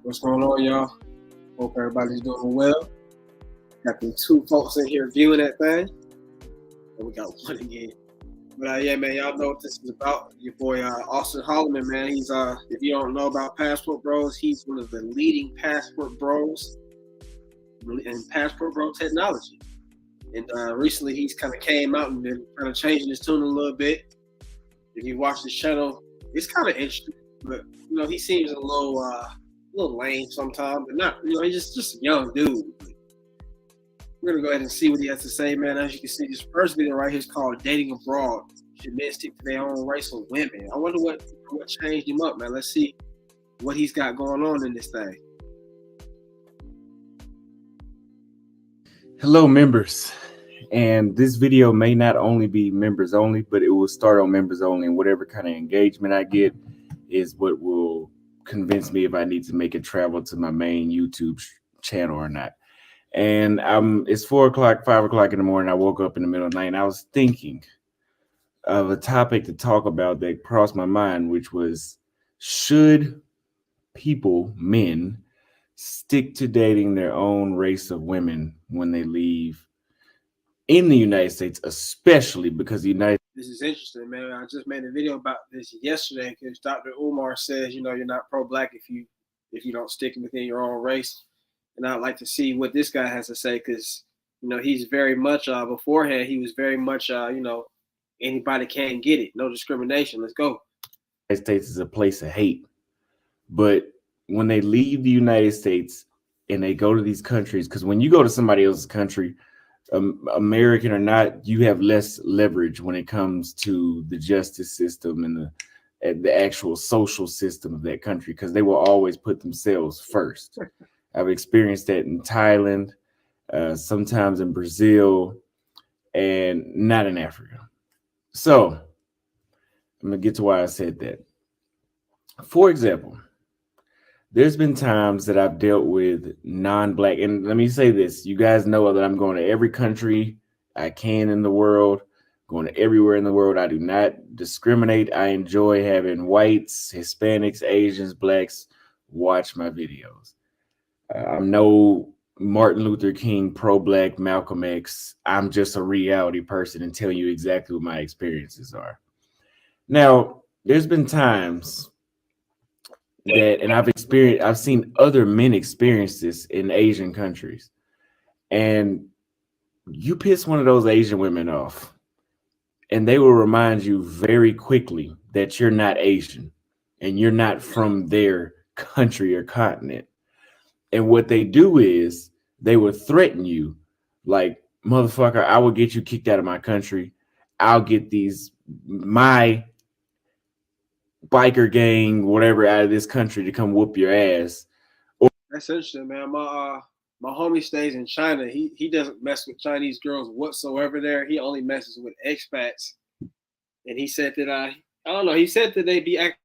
What's going on, y'all? Hope everybody's doing well. Got the two folks in here viewing that thing. And we got one again. But yeah, man, y'all know what this is about. Your boy Auston Holleman, man. He's if you don't know about Passport Bros, he's one of the leading Passport Bros in Passport Bro technology. And recently he's kind of came out and been kind of changing his tune a little bit. If you watch his channel, it's kind of interesting. But he seems a little lame sometimes, but not. He's just a young dude. We're gonna go ahead and see what he has to say, man. As you can see, this first video right here is called "Dating Abroad." Should men stick to their own race of women? I wonder what changed him up, man. Let's see what he's got going on in this thing. Hello, members. And this video may not only be members only, but it will start on members only, and whatever kind of engagement I get is what will convince me if I need to make it travel to my main YouTube channel or not. And it's 4 o'clock, 5 o'clock in the morning. I woke up in the middle of the night and I was thinking of a topic to talk about that crossed my mind, which was, should people, men, stick to dating their own race of women when they leave in the United States, especially because the United This is interesting, man. I just made a video about this yesterday because Dr. Umar says, you're not pro-black if you don't stick within your own race. And I'd like to see what this guy has to say because, he's very much, beforehand, he was very much, anybody can get it. No discrimination. Let's go. The United States is a place of hate. But when they leave the United States and they go to these countries, because when you go to somebody else's country, American or not, you have less leverage when it comes to the justice system and the actual social system of that country, because they will always put themselves first. I've experienced that in Thailand, sometimes in Brazil, and not in Africa. So I'm going to get to why I said that. For example, there's been times that I've dealt with non-black, and let me say this, you guys know that I'm going to every country I can in the world, going to everywhere in the world. I do not discriminate. I enjoy having whites, Hispanics, Asians, blacks watch my videos. I'm no Martin Luther King, pro-black, Malcolm X. I'm just a reality person and tell you exactly what my experiences are. Now, there's been times that, and I've seen other men experience this in Asian countries, and you piss one of those Asian women off and they will remind you very quickly that you're not Asian and you're not from their country or continent. And what they do is they will threaten you like, motherfucker, I will get you kicked out of my country. I'll get my biker gang, whatever, out of this country to come whoop your ass. That's interesting, man. My homie stays in China. He doesn't mess with Chinese girls whatsoever there. He only messes with expats. And he said that I don't know. He said that they be acting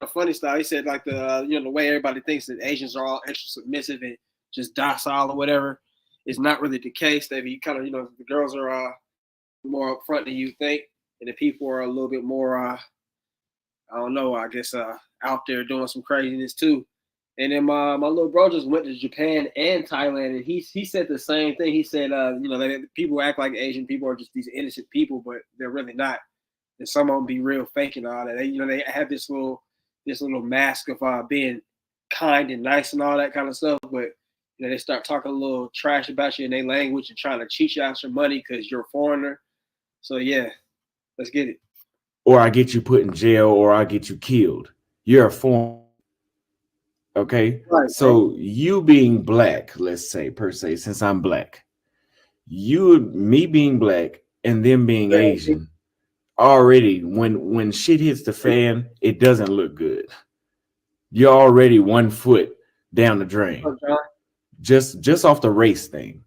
a funny style. He said like the way everybody thinks that Asians are all extra submissive and just docile or whatever is not really the case. They be kind of the girls are more upfront than you think, and the people are a little bit more I don't know. I guess out there doing some craziness too. And then my little bro just went to Japan and Thailand, and he said the same thing. He said, people act like Asian people are just these innocent people, but they're really not. And some of them be real fake and all that. They have this little mask of being kind and nice and all that kind of stuff, but they start talking a little trash about you in their language and trying to cheat you out your money because you're a foreigner. So yeah, let's get it. Or I get you put in jail, or I get you killed. You're a foreigner. Okay, right. So you being black, let's say per se, since I'm black, me being black and them being Asian, already when shit hits the fan, it doesn't look good. You're already 1 foot down the drain, just off the race thing.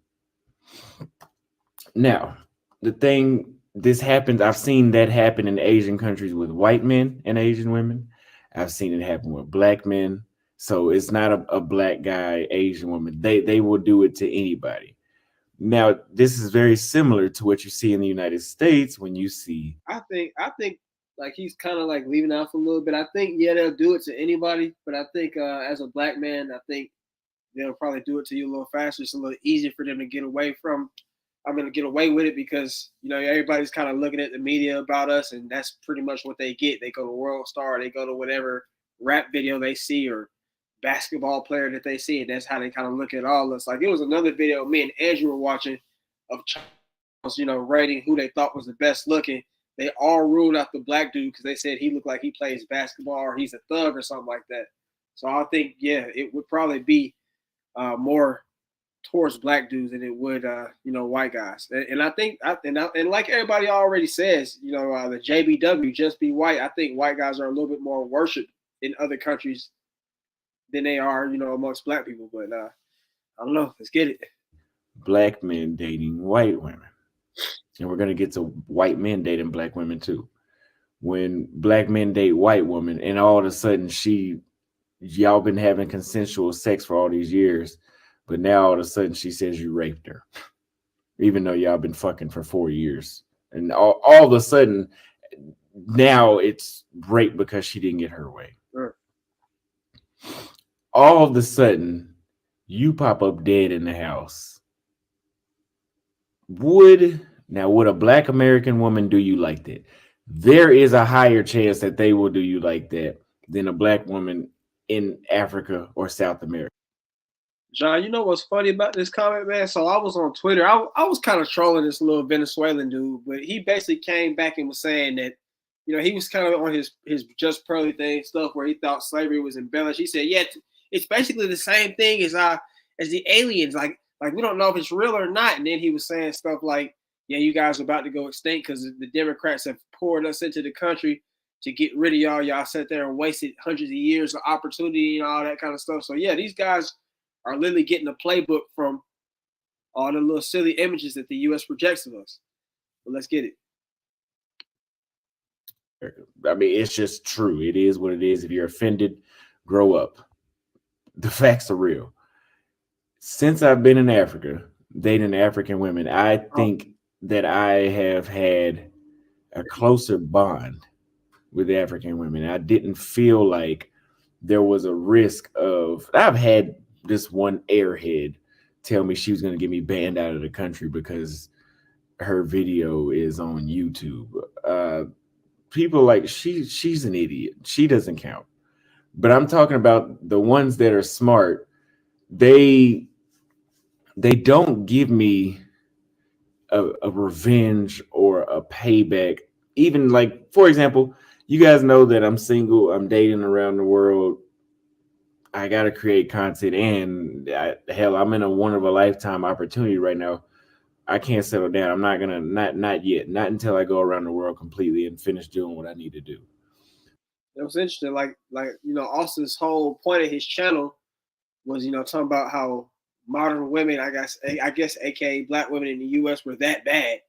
Now, this happens. I've seen that happen in Asian countries with white men and Asian women. I've seen it happen with black men. So it's not a black guy, Asian woman. They will do it to anybody. Now, this is very similar to what you see in the United States when you see. I think like he's kind of like leaving out for a little bit. I think they'll do it to anybody, but I think as a black man, I think they'll probably do it to you a little faster. It's a little easier for them to get away from. I'm gonna get away with it because everybody's kind of looking at the media about us, and that's pretty much what they get. They go to World Star, they go to whatever rap video they see or basketball player that they see, and that's how they kind of look at all us. Like it was another video me and Andrew were watching of Charles, rating who they thought was the best looking. They all ruled out the black dude because they said he looked like he plays basketball or he's a thug or something like that. So I think it would probably be more towards black dudes than it would, white guys. And I think, and like everybody already says, the JBW, just be white. I think white guys are a little bit more worshipped in other countries than they are, amongst black people. But I don't know. Let's get it. Black men dating white women. And we're going to get to white men dating black women too. When black men date white women and all of a sudden y'all been having consensual sex for all these years, but now all of a sudden she says you raped her, even though y'all been fucking for 4 years. And all of a sudden now it's rape because she didn't get her way. Sure. All of a sudden you pop up dead in the house. Would a black American woman do you like that? There is a higher chance that they will do you like that than a black woman in Africa or South America. John, you know what's funny about this comment, man? So I was on Twitter. I was kind of trolling this little Venezuelan dude, but he basically came back and was saying that, he was kind of on his Just Pearly thing stuff where he thought slavery was embellished. He said, yeah, it's basically the same thing as the aliens. Like we don't know if it's real or not. And then he was saying stuff like, yeah, you guys are about to go extinct because the Democrats have poured us into the country to get rid of y'all. Y'all sat there and wasted hundreds of years of opportunity and all that kind of stuff. So, yeah, these guys are literally getting a playbook from all the little silly images that the U.S. projects of us. But let's get it. I mean, it's just true. It is what it is. If you're offended, grow up. The facts are real. Since I've been in Africa, dating African women, I think that I have had a closer bond with African women. I didn't feel like there was a risk of, I've had this one airhead tell me she was going to get me banned out of the country because her video is on YouTube. People like she's an idiot. She doesn't count. But I'm talking about the ones that are smart. They don't give me a revenge or a payback. Even like, for example, you guys know that I'm single. I'm dating around the world. I got to create content, and I'm in a one of a lifetime opportunity right now. I can't settle down. I'm not gonna not yet, not until I go around the world completely and finish doing what I need to do. It was interesting. Like Austin's whole point of his channel was talking about how modern women, I guess, aka black women in the U.S. were that bad,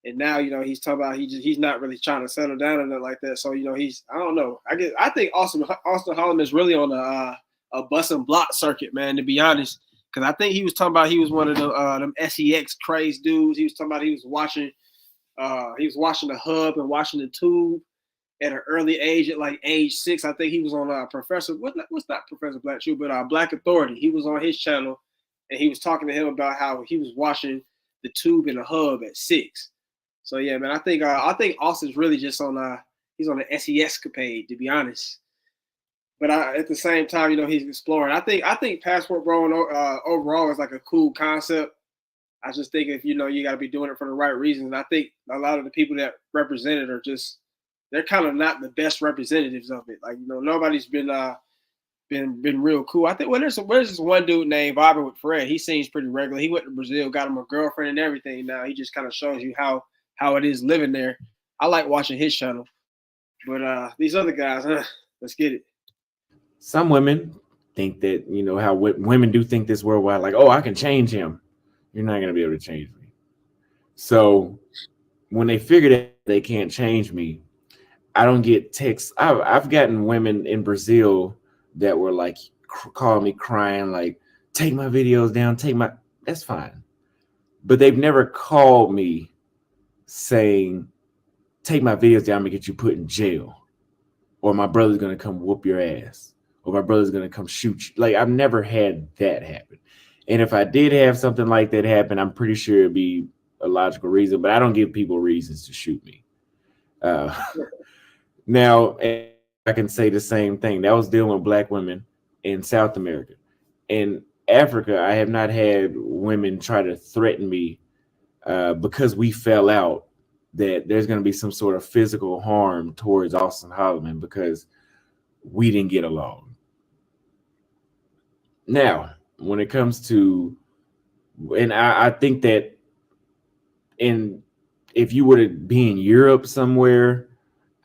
and now he's talking about he's not really trying to settle down or nothing like that. So he's, I don't know. I think Auston Holleman is really on a bus and block circuit, man. To be honest, because I think he was talking about he was one of them sex crazed dudes. He was talking about he was watching the Hub and watching the Tube at an early age, at like age 6. I think he was on what's not Professor Black Shoe, but Black Authority. He was on his channel, and he was talking to him about how he was watching the Tube and the Hub at 6. So yeah, man, I think Austin's really just he's on the SES-capade, to be honest. But at the same time, he's exploring. I think passport bro overall is like a cool concept. I just think if you got to be doing it for the right reasons. And I think a lot of the people that represent it are they're kind of not the best representatives of it. Like nobody's been real cool. I think there's this one dude named Bobby with Fred. He seems pretty regular. He went to Brazil, got him a girlfriend and everything. Now he just kind of shows you how it is living there. I like watching his channel. But these other guys, let's get it. Some women think that, how women do think this worldwide, like, oh, I can change him. You're not going to be able to change me. So when they figure that they can't change me, I don't get texts. I've gotten women in Brazil that were like, calling me crying, like, take my videos down, that's fine. But they've never called me saying, take my videos down and get you put in jail, or my brother's gonna come whoop your ass, or my brother's gonna come shoot you. Like, I've never had that happen. And if I did have something like that happen, I'm pretty sure it'd be a logical reason, but I don't give people reasons to shoot me. Now, I can say the same thing. That was dealing with black women in South America. In Africa, I have not had women try to threaten me because we fell out, that there's going to be some sort of physical harm towards Auston Holleman because we didn't get along. Now, when it comes to, and I think that if you were to be in Europe somewhere,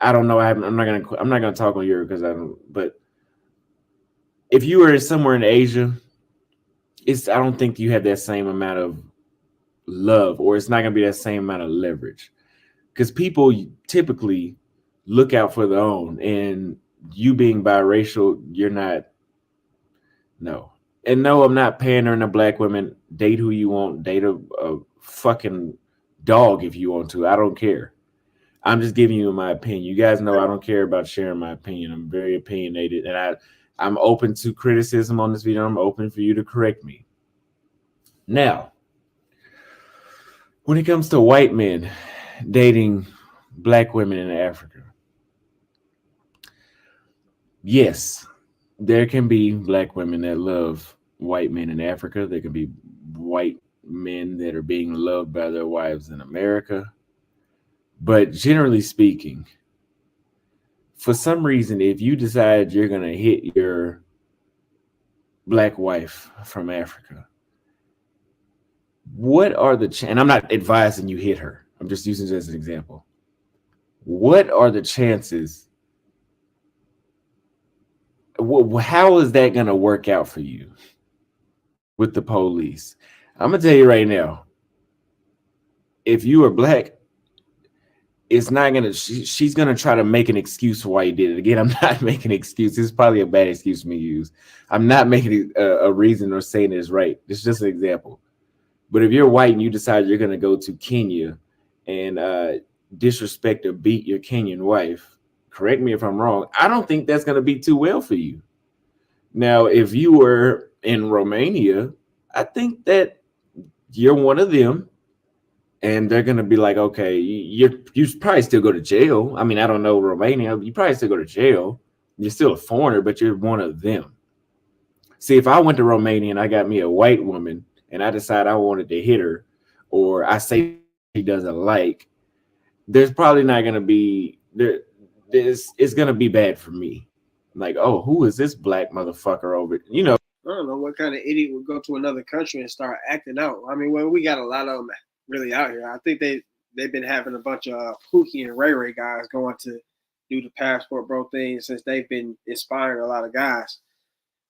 I don't know. I'm not gonna talk on Europe because I don't. But if you were somewhere in Asia, I don't think you have that same amount of love, or it's not gonna be that same amount of leverage, because people typically look out for their own. And you being biracial, you're not. No, and no, I'm not pandering to black women. Date who you want. Date a fucking dog if you want to. I don't care. I'm just giving you my opinion. You guys know I don't care about sharing my opinion. I'm very opinionated, and I'm open to criticism on this video. I'm open for you to correct me. Now, when it comes to white men dating black women in Africa, yes, there can be black women that love white men in Africa. There can be white men that are being loved by their wives in America. But generally speaking, for some reason, if you decide you're going to hit your black wife from Africa, what are the and I'm not advising you hit her. I'm just using this as an example. What are the chances? How is that going to work out for you with the police? I'm going to tell you right now, if you are black, it's not gonna. She's gonna try to make an excuse for why you did it. Again, I'm not making an excuse. It's probably a bad excuse for me to use. I'm not making a reason or saying it's right. It's just an example. But if you're white and you decide you're gonna go to Kenya and disrespect or beat your Kenyan wife, correct me if I'm wrong, I don't think that's gonna be too well for you. Now, if you were in Romania, I think that you're one of them. And they're going to be like, okay, you probably still go to jail. I mean, I don't know Romania. You probably still go to jail. You're still a foreigner, but you're one of them. See, if I went to Romania and I got me a white woman and I decide I wanted to hit her, or I say she doesn't like, there's probably not going to be there. It's going to be bad for me. Like, oh, who is this black motherfucker over? You know, I don't know what kind of idiot would go to another country and start acting out. I mean, well, we got a lot of them really out here. I think they've been having a bunch of Pookie and Ray Ray guys going to do the passport bro thing since they've been inspiring a lot of guys.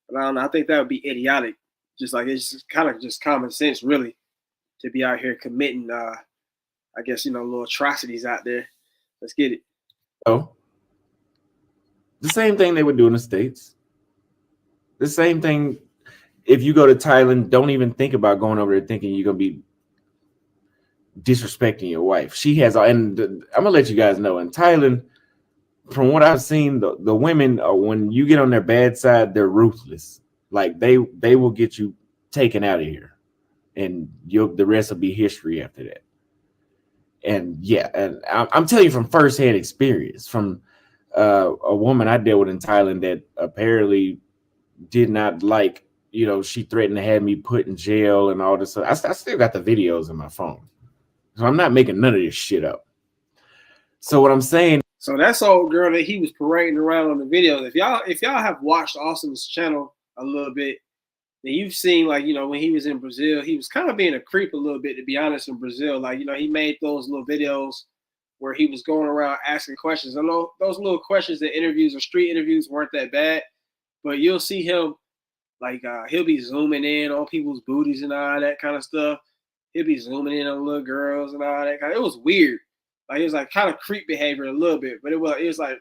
But I don't know. I think that would be idiotic. Just like it's just kind of just common sense, really, to be out here committing, I guess, little atrocities out there. Let's get it. Oh, the same thing they would do in the States. The same thing. If you go to Thailand, don't even think about going over there thinking you're gonna be disrespecting your wife. She has, and I'm gonna let you guys know, in Thailand, from what I've seen, the women are, when you get on their bad side, they're ruthless. Like they will get you taken out of here, and the rest will be history after that. And yeah, and I'm telling you from firsthand experience, from a woman I dealt with in Thailand that apparently did not like, she threatened to have me put in jail and all this stuff. I still got the videos in my phone. So I'm not making none of this shit up. So what I'm saying. So that's old girl that he was parading around on the videos. If y'all have watched Austin's channel a little bit, then you've seen, like, when he was in Brazil, he was kind of being a creep a little bit, to be honest, in Brazil. Like, he made those little videos where he was going around asking questions. I know those little questions in interviews or street interviews weren't that bad, but you'll see him, like, he'll be zooming in on people's booties and all that kind of stuff. He'll be zooming in on little girls and all that kind of. It was weird. Like, it was like kind of creep behavior a little bit, but it was like,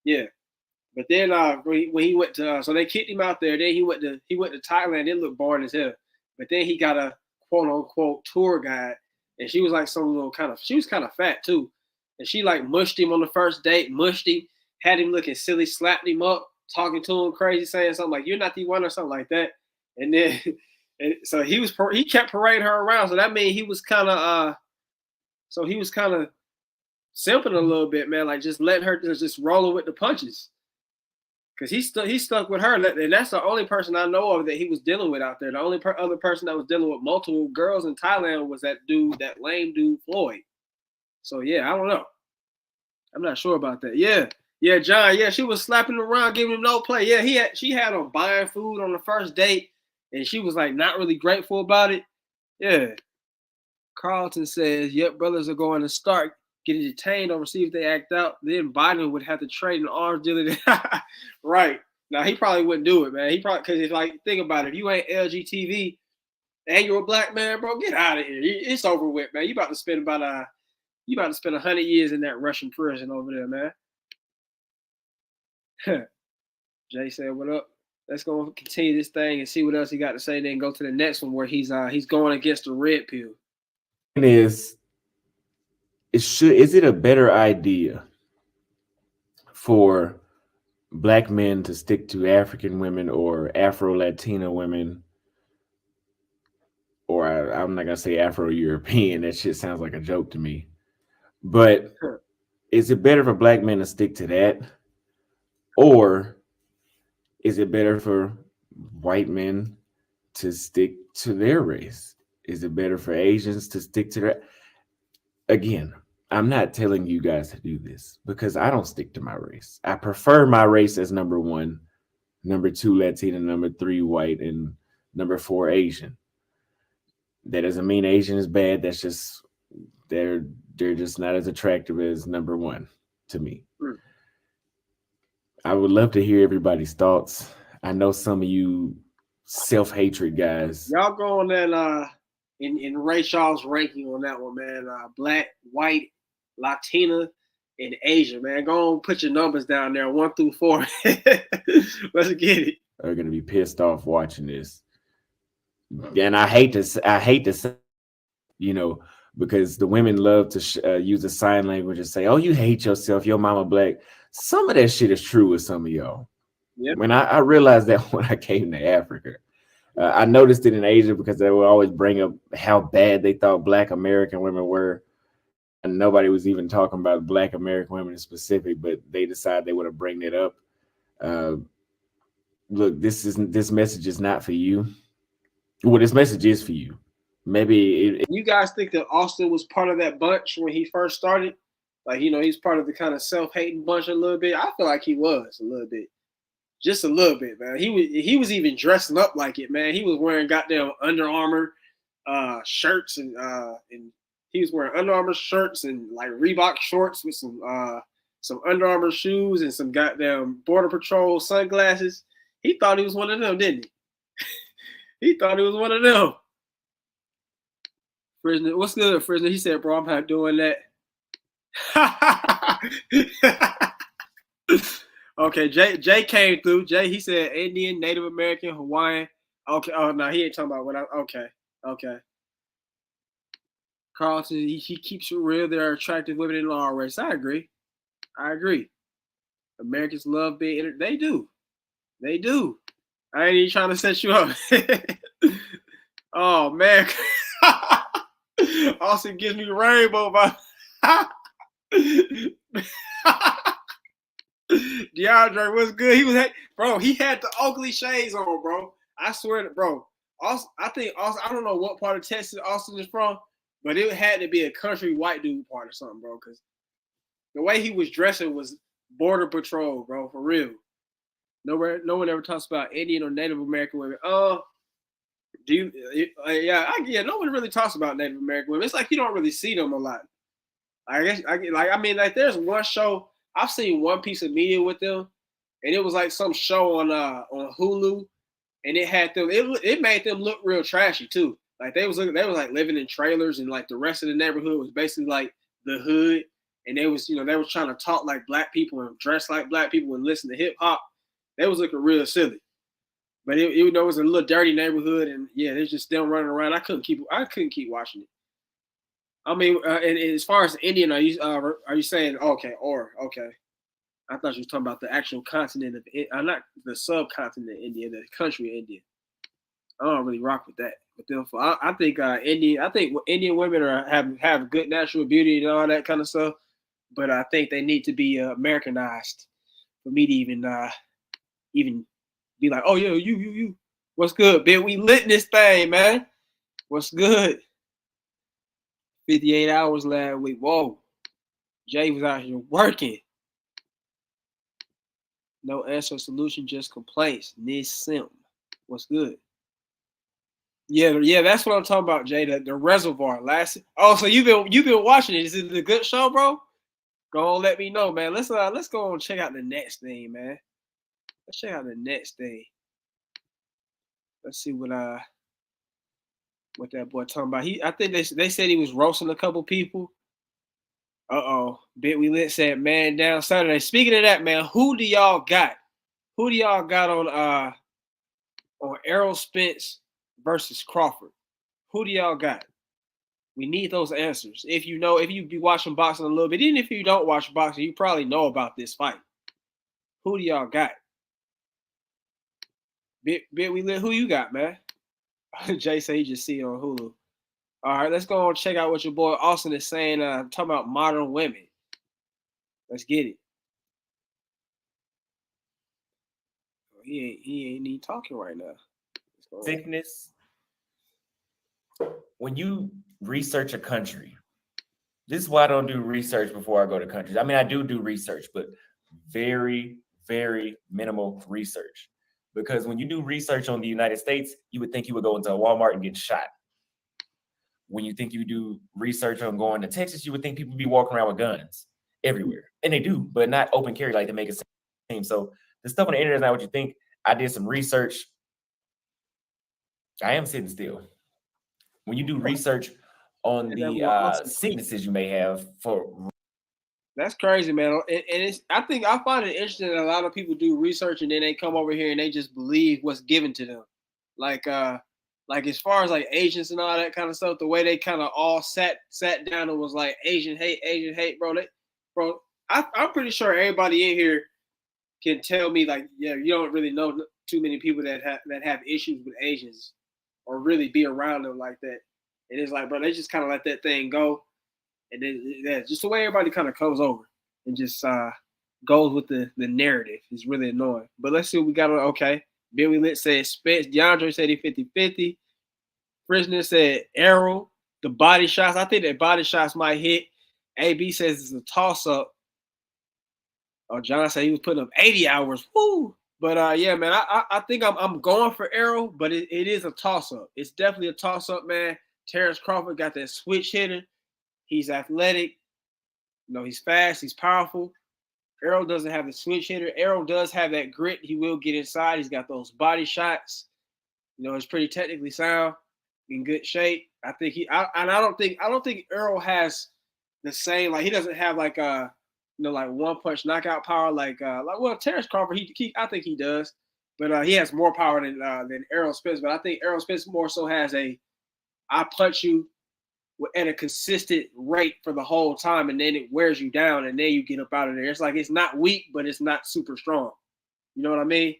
yeah. But then when he went to, so they kicked him out there. Then he went to Thailand. It looked boring as hell. But then he got a quote unquote tour guide, and she was like she was kind of fat too. and she like mushed him on the first date, mushed him, had him looking silly, slapped him up, talking to him crazy, saying something like "You're not the one" or something like that. And then, and so he kept parading her around. So that means he was kind of simping a little bit, man, like just letting her just rolling with the punches. Cause he stuck with her, and that's the only person I know of that he was dealing with out there. The only other person that was dealing with multiple girls in Thailand was that dude, that lame dude Floyd. So yeah, I don't know. I'm not sure about that. Yeah, John. Yeah, she was slapping him around, giving him no play. Yeah, she had him buying food on the first date, and she was like not really grateful about it. Yeah. Carlton says, "Yep, brothers are going to start getting detained overseas if they act out. Then Biden would have to trade an arms dealer." Right. Now he probably wouldn't do it, man. He probably, because it's like, think about it. If you ain't LGTV and you're a black man, bro, get out of here. It's over with, man. You about to spend 100 years in that Russian prison over there, man. Jay said, "What up? Let's go continue this thing and see what else he got to say. Then go to the next one where he's going against the red pill." Is it a better idea for black men to stick to African women or Afro-Latina women, or I'm not gonna say Afro-European, that shit sounds like a joke to me, but is it better for black men to stick to that, or is it better for white men to stick to their race? Is it better for Asians to stick to that? Again, I'm not telling you guys to do this because I don't stick to my race. I prefer my race as number 1, number 2 Latina, number 3 white, and number 4 Asian. That doesn't mean Asian is bad. That's just they're just not as attractive as number 1 to me. I would love to hear everybody's thoughts. I know some of you self-hatred guys. Y'all go on that in Ray Shaw's ranking on that one, man. Black, white, Latina, and Asia, man. Go on, put your numbers down there, 1 through 4. Let's get it. They're gonna be pissed off watching this, and I hate to say, because the women love to use the sign language and say, "Oh, you hate yourself, your mama black." Some of that shit is true with some of y'all. Yep. When I realized that when I came to Africa. I noticed it in Asia because they would always bring up how bad they thought Black American women were. And nobody was even talking about Black American women in specific, but they decided they would have bring it up. Look, this message is not for you. Well, this message is for you. Maybe you guys think that Auston was part of that bunch when he first started? Like, he's part of the kind of self-hating bunch a little bit. I feel like he was a little bit. Just a little bit, man. He was even dressing up like it, man. He was wearing goddamn Under Armour shirts, and he was wearing Under Armour shirts and like Reebok shorts with some Under Armour shoes and some goddamn Border Patrol sunglasses. He thought he was one of them, didn't he? He thought he was one of them. Prisoner, what's good, Prisoner? He said, "Bro, I'm not doing that." Okay, Jay came through. Jay, he said Indian, Native American, Hawaiian. Okay. Oh no, he ain't talking about what I. Okay. Carlton, he keeps it real. There are attractive women in all races. I agree. Americans love being. They do. I ain't even trying to set you up. Oh man, Austin gives me rainbow by. DeAndre was good. He had the Oakley shades on, bro. I swear to bro. Austin, I don't know what part of Texas Austin is from, but it had to be a country white dude part or something, bro. Because the way he was dressing was Border Patrol, bro, for real. No one ever talks about Indian or Native American women. No one really talks about Native American women. It's like you don't really see them a lot. There's one show. I've seen one piece of media with them, and it was like some show on Hulu, and it had them. It made them look real trashy too. Like they was like living in trailers, and like the rest of the neighborhood was basically like the hood, and they was trying to talk like black people and dress like black people and listen to hip hop. They was looking real silly, but it was a little dirty neighborhood, and yeah, there's just them running around. I couldn't keep watching it. I mean, and as far as Indian, are you saying okay? I thought you were talking about the actual continent of not the subcontinent of India, the country of India. I don't really rock with that. But then I think Indian women have good natural beauty and all that kind of stuff. But I think they need to be Americanized for me to even be like, oh yeah, you, what's good, bitch? We lit this thing, man. What's good? 58 hours last week. Whoa, Jay was out here working. No answer, solution, just complaints. Nis Sim. What's good? Yeah, that's what I'm talking about, Jay. The reservoir. So you've been watching it. Is it a good show, bro? Go on, let me know, man. Let's go and check out the next thing, man. Let's check out the next thing. Let's see what that boy talking about. I think they said he was roasting a couple people. Bit we lit said man down Saturday. Speaking of that, man, who do y'all got? Who do y'all got on Errol Spence versus Crawford? Who do y'all got? We need those answers. If you be watching boxing a little bit, even if you don't watch boxing, you probably know about this fight. Who do y'all got? Bit we lit. Who you got, man? Jay say he just see it on Hulu. All right, let's go and check out what your boy Austin is saying. Talking about modern women. Let's get it. He ain't even talking right now. Sickness. When you research a country, this is why I don't do research before I go to countries. I mean, I do research, but very, very minimal research. Because when you do research on the United States, you would think you would go into a Walmart and get shot. When you think you do research on going to Texas, you would think people be walking around with guns everywhere. And they do, but not open carry like they make it seem. So the stuff on the internet is not what you think. I did some research. I am sitting still. When you do research on the sicknesses you may have for. That's crazy, man. And I find it interesting that a lot of people do research and then they come over here and they just believe what's given to them. Like as far as like Asians and all that kind of stuff, the way they kind of all sat down and was like Asian hate, bro. I'm pretty sure everybody in here can tell me like, yeah, you don't really know too many people that have issues with Asians or really be around them like that. And it's like, bro, they just kind of let that thing go. And then just the way everybody kind of comes over and just goes with the narrative is really annoying. But let's see what we got on. Okay. Billy Lit said Spence. DeAndre said he 50-50. Prisoner said Errol. The body shots. I think that body shots might hit. AB says it's a toss-up. Oh, John said he was putting up 80 hours. Woo! But yeah, man, I think I'm going for Errol, but it is a toss-up. It's definitely a toss-up, man. Terrence Crawford got that switch hitter. He's athletic. He's fast. He's powerful. Errol doesn't have the switch hitter. Errol does have that grit. He will get inside. He's got those body shots. He's pretty technically sound, in good shape. I think I don't think Errol has the same, like he doesn't have like like one punch knockout power like Terrence Crawford. I think he does, but he has more power than Errol Spence. But I think Errol Spence more so has I punch you at a consistent rate for the whole time, and then it wears you down, and then you get up out of there. It's like it's not weak, but it's not super strong. You know what I mean?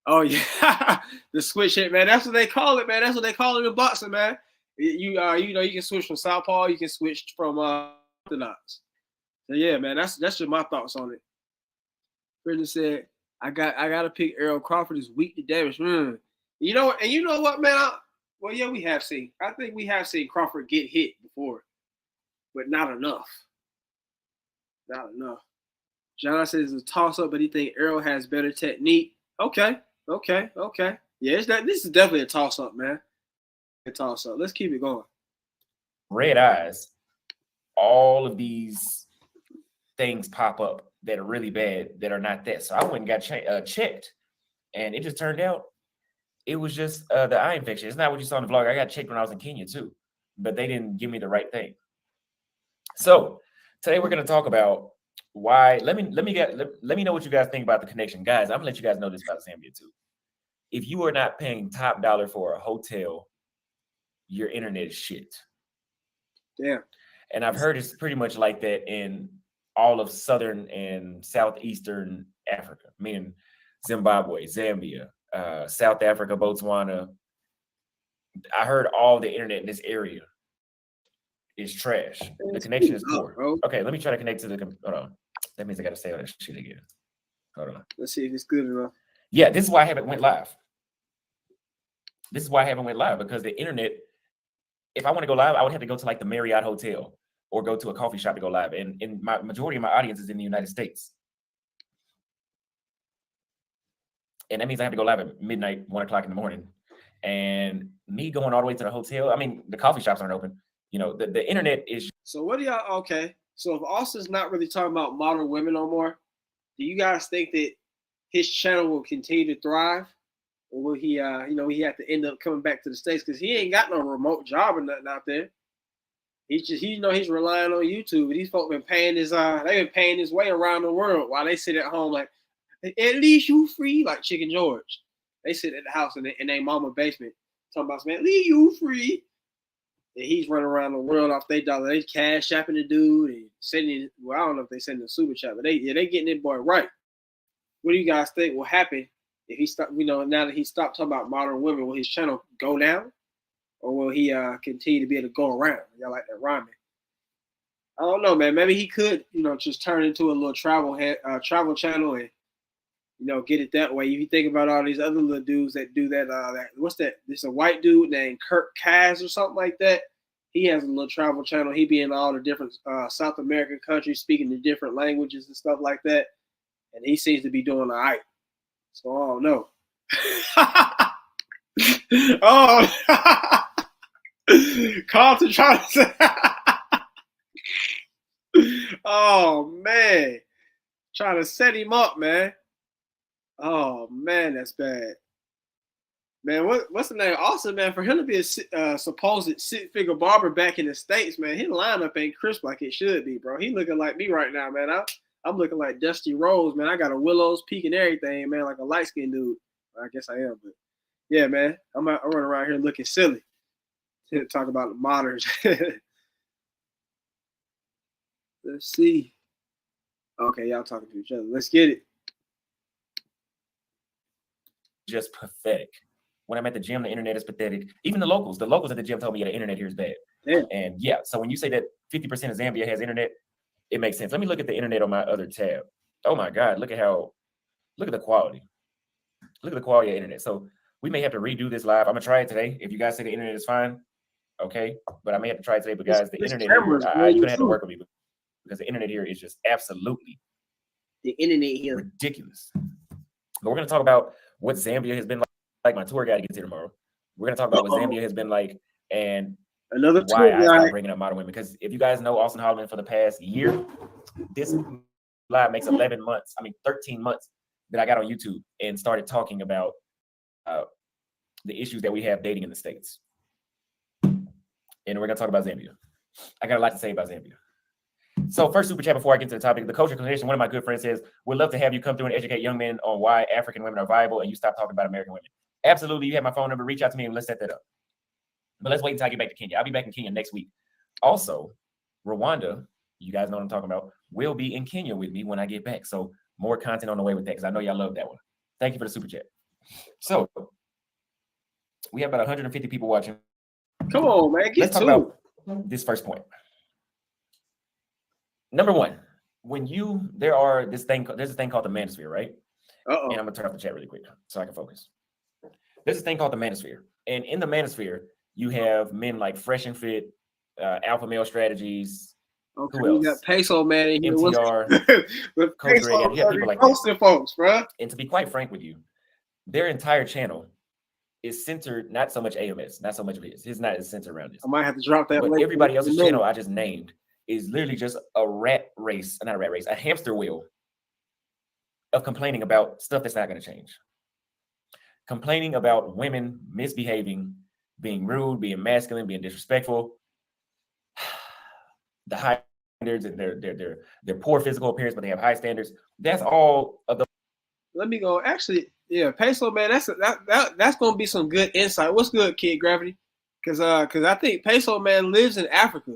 Oh yeah, the switch hit, man. That's what they call it, man. That's what they call it in boxing, man. You can switch from southpaw, you can switch from orthodox. So yeah, man, that's just my thoughts on it. Prison said, I gotta pick Errol Crawford is weak to damage. You know what, man? Well, yeah, we have seen. I think we have seen Crawford get hit before, but not enough. Not enough. John says it's a toss-up, but he thinks Errol has better technique. Okay. Yeah, this is definitely a toss-up, man. A toss-up. Let's keep it going. Red eyes. All of these things pop up that are really bad that are not that. So I went and got checked, and it just turned out it was just the eye infection. It's not what you saw in the vlog. I got checked when I was in Kenya too, but they didn't give me the right thing. So today we're going to talk about why. Let me know what you guys think about the connection, guys. I'm gonna let you guys know this about Zambia too. If you are not paying top dollar for a hotel, your internet is shit. Damn. And I've heard it's pretty much like that in all of southern and southeastern Africa, meaning Zimbabwe, Zambia, South Africa, Botswana. I heard all the internet in this area is trash. The connection is poor. Bro. Okay, let me try to connect to the. Hold on. That means I got to say all that shit again. Hold on. Let's see if it's good enough. Yeah, this is why I haven't went live. This is why I haven't went live, because the internet, if I want to go live, I would have to go to like the Marriott Hotel or go to a coffee shop to go live. And my majority of my audience is in the United States. And that means I have to go live at midnight, 1 o'clock in the morning. And me going all the way to the hotel, I mean, the coffee shops aren't open. You know, the internet is. So what do y'all, okay. So if Austin's not really talking about modern women no more, do you guys think that his channel will continue to thrive? Or will he, he have to end up coming back to the States? Because he ain't got no remote job or nothing out there. He's just, he's relying on YouTube. These folks been paying they've been paying his way around the world while they sit at home like, at least you free, like Chicken George. They sit at the house in their mama basement talking about, man, leave you free. And he's running around the world off their dollar. They cash apping the dude and sending, well, I don't know if they send a super chat, but they getting that boy right. What do you guys think will happen if he stop, now that he stopped talking about modern women, will his channel go down? Or will he continue to be able to go around? Y'all like that rhyming? I don't know, man. Maybe he could, just turn into a little travel channel and, get it that way. If you think about all these other little dudes that do that, what's that? There's a white dude named Kirk Kaz or something like that. He has a little travel channel. He be in all the different South American countries, speaking the different languages and stuff like that. And he seems to be doing all right. So I don't know. Oh, Carlton trying to say. Oh man, trying to set him up, man. Oh man, that's bad. Man, what's the name? Austin, man, for him to be a supposed six-figure barber back in the States, man, his lineup ain't crisp like it should be, bro. He looking like me right now, man. I'm looking like Dusty Rose, man. I got a Willow's Peak and everything, man, like a light-skinned dude. I guess I am, but yeah, man, I'm running around here looking silly. Talk about the moderns. Let's see. Okay, y'all talking to each other. Let's get it. Just pathetic. When I'm at the gym, the internet is pathetic. Even the locals at the gym told me, the internet here is bad. Yeah. And yeah, so when you say that 50% of Zambia has internet, it makes sense. Let me look at the internet on my other tab. Oh my God, look at the quality. Look at the quality of internet. So we may have to redo this live. I'm gonna try it today. If you guys say the internet is fine, okay. But I may have to try it today. But guys, the internet here, you're gonna have to work with me because the internet here is just absolutely the internet here ridiculous. But we're gonna talk about what Zambia has been like. My tour guide gets here tomorrow. We're gonna talk about what Zambia has been like and another why I stopped bringing up modern women. Because if you guys know Auston Holleman for the past year, this live makes 13 months that I got on YouTube and started talking about the issues that we have dating in the States. And we're gonna talk about Zambia. I got a lot to say about Zambia. So first super chat before I get to the topic, the culture clinician, one of my good friends says, we'd love to have you come through and educate young men on why African women are viable and you stop talking about American women. Absolutely. You have my phone number. Reach out to me and let's set that up. But let's wait until I get back to Kenya. I'll be back in Kenya next week. Also, Rwanda, you guys know what I'm talking about, will be in Kenya with me when I get back. So more content on the way with that because I know y'all love that one. Thank you for the super chat. So we have about 150 people watching. Come on, man. Let's talk about this first point. Number one, there's this thing called the manosphere, right? Uh-oh. And I'm gonna turn off the chat really quick so I can focus. There's this thing called the manosphere, and in the manosphere, you have men like Fresh and Fit, Alpha Male Strategies. Okay, who else? You got Peso, man. In here. MTR, Coach Ray, you have people like that. Folks, bro. And to be quite frank with you, their entire channel is centered not so much AMS, not so much of his. His not is centered around this. I might have to drop that. But everybody else's channel I just named is literally just a hamster wheel of complaining about stuff that's not going to change. Complaining about women misbehaving, being rude, being masculine, being disrespectful, the high standards and their poor physical appearance, but they have high standards. That's all of the. Let me go. Actually, yeah, Peso, man, that's gonna be some good insight. What's good, Kid Gravity? Because I think Peso, man, lives in Africa.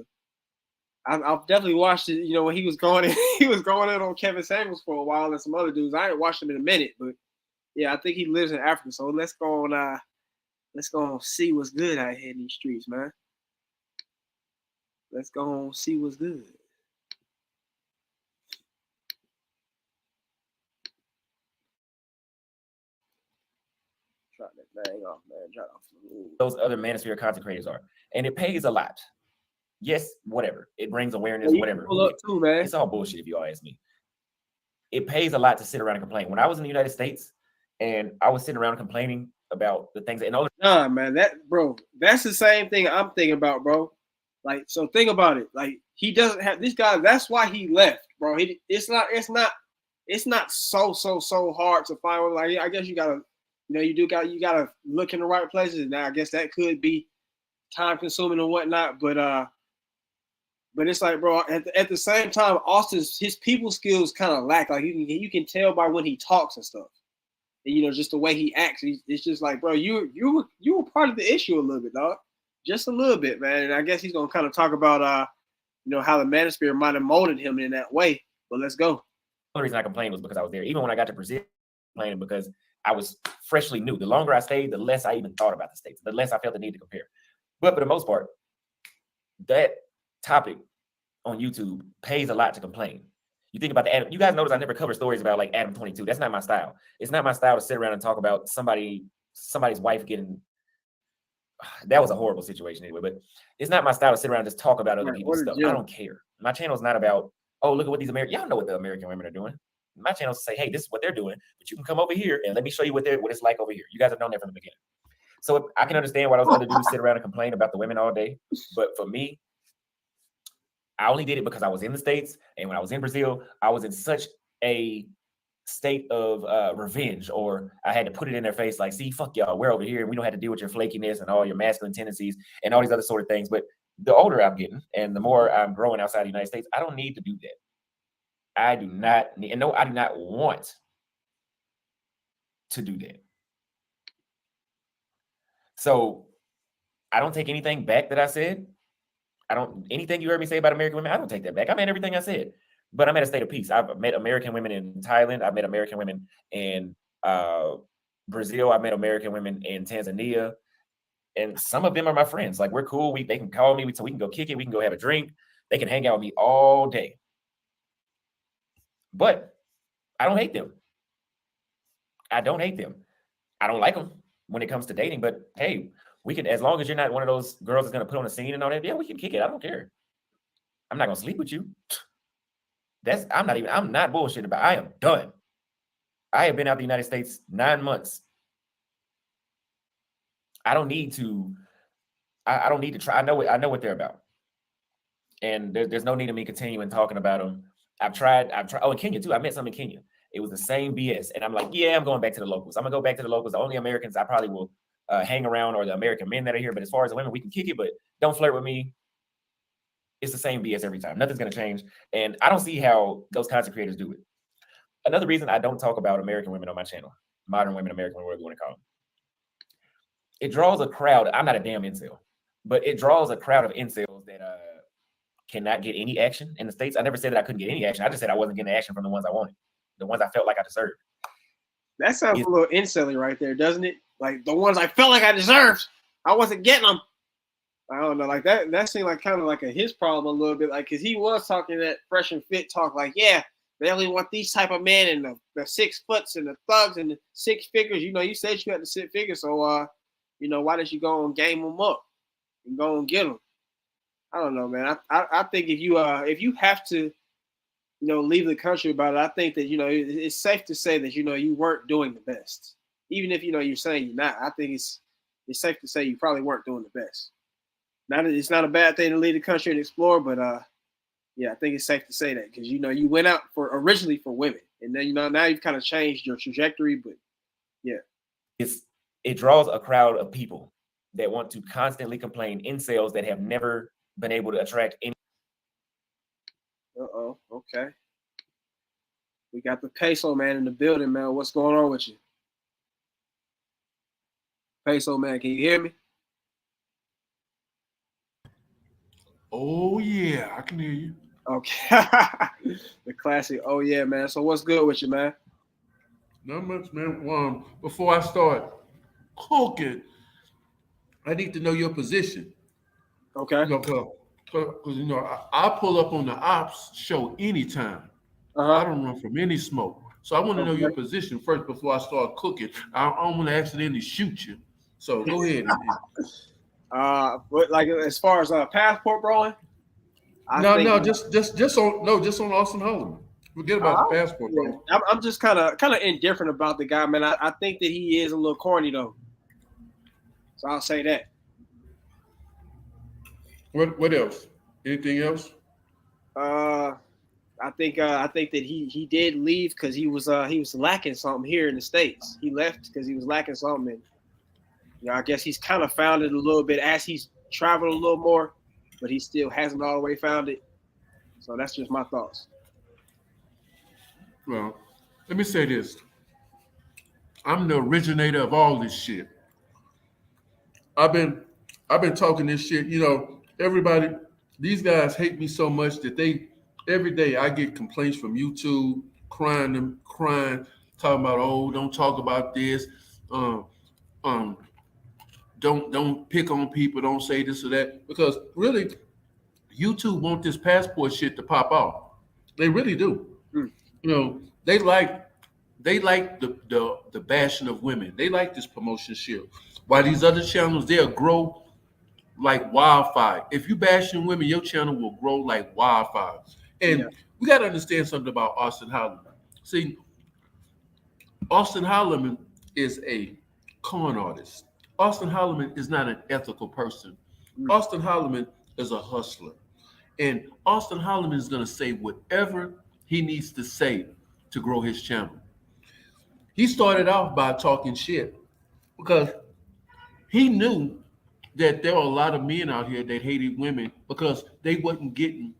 I've definitely watched it. You know, when he was going in, he was going in on Kevin Samuels for a while and some other dudes. I ain't watched him in a minute, but yeah, I think he lives in Africa. So let's go on. Let's go on see what's good out here in these streets, man. Let's go on see what's good. Drop that thing off, man. Drop off. Those other manosphere content creators are, and it pays a lot. Yes, whatever. It brings awareness, whatever. Pull up too, man. It's all bullshit if you all ask me. It pays a lot to sit around and complain. When I was in the United States and I was sitting around complaining about the things, and all nah, man, that's the same thing I'm thinking about, bro. Like, so think about it. Like, he doesn't have this guy. That's why he left, bro. It's not so hard to find one. Like, I guess you gotta, you gotta look in the right places. Now, I guess that could be time consuming and whatnot, but it's like, bro, at the same time, Austin's his people skills kind of lack. Like, you can tell by when he talks and stuff. And, just the way he acts. It's just like, bro, you were part of the issue a little bit, dog. Just a little bit, man. And I guess he's gonna kind of talk about how the manosphere might have molded him in that way. But let's go. The only reason I complained was because I was there. Even when I got to Brazil, I complaining because I was freshly new. The longer I stayed, the less I even thought about the States, the less I felt the need to compare. But for the most part, that topic on YouTube pays a lot to complain. You think about the Adam. You guys notice I never cover stories about like Adam 22. That's not my style. It's not my style to sit around and talk about somebody's wife getting. That was a horrible situation anyway. But it's not my style to sit around and just talk about other people's stuff. I don't care. My channel is not about, oh, look at what these American. Y'all know what the American women are doing. My channel is to say, hey, this is what they're doing, but you can come over here and let me show you what it's like over here. You guys have known that from the beginning. So I can understand why those other dudes sit around and complain about the women all day. But for me, I only did it because I was in the States. And when I was in Brazil, I was in such a state of revenge, or I had to put it in their face like, see, fuck y'all, we're over here and we don't have to deal with your flakiness and all your masculine tendencies and all these other sort of things. But the older I'm getting and the more I'm growing outside the United States, I don't need to do that. I do not need, and no, I do not want to do that. So I don't take anything back that I said. Anything you heard me say about American women, I don't take that back. I meant everything I said, but I'm at a state of peace. I've met American women in Thailand. I've met American women in Brazil. I've met American women in Tanzania. And some of them are my friends. Like, we're cool. They can call me so we can go kick it. We can go have a drink. They can hang out with me all day. But I don't hate them. I don't hate them. I don't like them when it comes to dating. But hey, we can, as long as you're not one of those girls that's going to put on a scene and all that, yeah, we can kick it. I don't care. I'm not going to sleep with you. I'm not bullshitting about it. I am done. I have been out of the United States 9 months. I don't need to try. I know what they're about. And there's no need of me continuing talking about them. I've tried. Oh, in Kenya too. I met some in Kenya. It was the same BS. And I'm like, yeah, I'm going back to the locals. I'm going to go back to the locals. The only Americans I probably will hang around are the American men that are here. But as far as the women, we can kick it, but don't flirt with me. It's the same BS every time. Nothing's going to change. And I don't see how those content creators do it. Another reason I don't talk about American women on my channel, modern women, American women, whatever you want to call them. It draws a crowd. I'm not a damn incel, but it draws a crowd of incels that cannot get any action in the States. I never said that I couldn't get any action. I just said I wasn't getting action from the ones I wanted, the ones I felt like I deserved. That sounds a little incelly right there, doesn't it? Like, the ones I felt like I deserved, I wasn't getting them. I don't know, like that seemed like kind of like his problem a little bit, like, because he was talking that fresh and fit talk, like, yeah, they only want these type of men and the 6 foots and the thugs and the 6 figures. You said you had the 6 figures, so why did you go and game them up and go and get them? I don't know, man. I think if you have to, leave the country about it, I think that it's safe to say that you weren't doing the best, even if you're saying you're not. I think it's safe to say you probably weren't doing the best. It's not a bad thing to leave the country and explore, but yeah, I think it's safe to say that because you went out originally for women, and then now you've kind of changed your trajectory. But yeah, it draws a crowd of people that want to constantly complain, incels that have never been able to attract any. Okay. We got the Peso man in the building, man. What's going on with you? Peso man, can you hear me? Oh yeah, I can hear you. Okay. The classic. Oh yeah, man. So what's good with you, man? Not much, man. Before I start cooking, I need to know your position. Okay. You know, because I pull up on the ops show anytime. I Uh-huh. don't run from any smoke. So I want to know your Okay. position first before I start cooking. I don't want to accidentally shoot you. So go ahead. But like as far as passport rolling, I No, think no, just on Austin Holleman. Forget about the uh, passport, yeah, bro. I'm just kind of indifferent about the guy, man. I think that he is a little corny though. So I'll say that. What else? Anything else? Uh, I think that he did leave because he was lacking something here in the States. He left because he was lacking something. And, I guess he's kind of found it a little bit as he's traveled a little more, but he still hasn't all the way found it. So that's just my thoughts. Well, let me say this. I'm the originator of all this shit. I've been I've been talking this shit. Everybody, these guys hate me so much that they every day I get complaints from YouTube, crying, talking about, oh, don't talk about this, um, um, don't pick on people, don't say this or that, because really, YouTube want this passport shit to pop off. They really do. Hmm. They like the bashing of women. They like this promotion shit. While these other channels, they'll grow like wildfire. If you bashing women, your channel will grow like wildfire. Yeah. And we got to understand something about Auston Holleman. See, Auston Holleman is a con artist. Auston Holleman is not an ethical person. Hmm. Auston Holleman is a hustler. And Auston Holleman is going to say whatever he needs to say to grow his channel. He started off by talking shit because he knew that there were a lot of men out here that hated women because they wasn't getting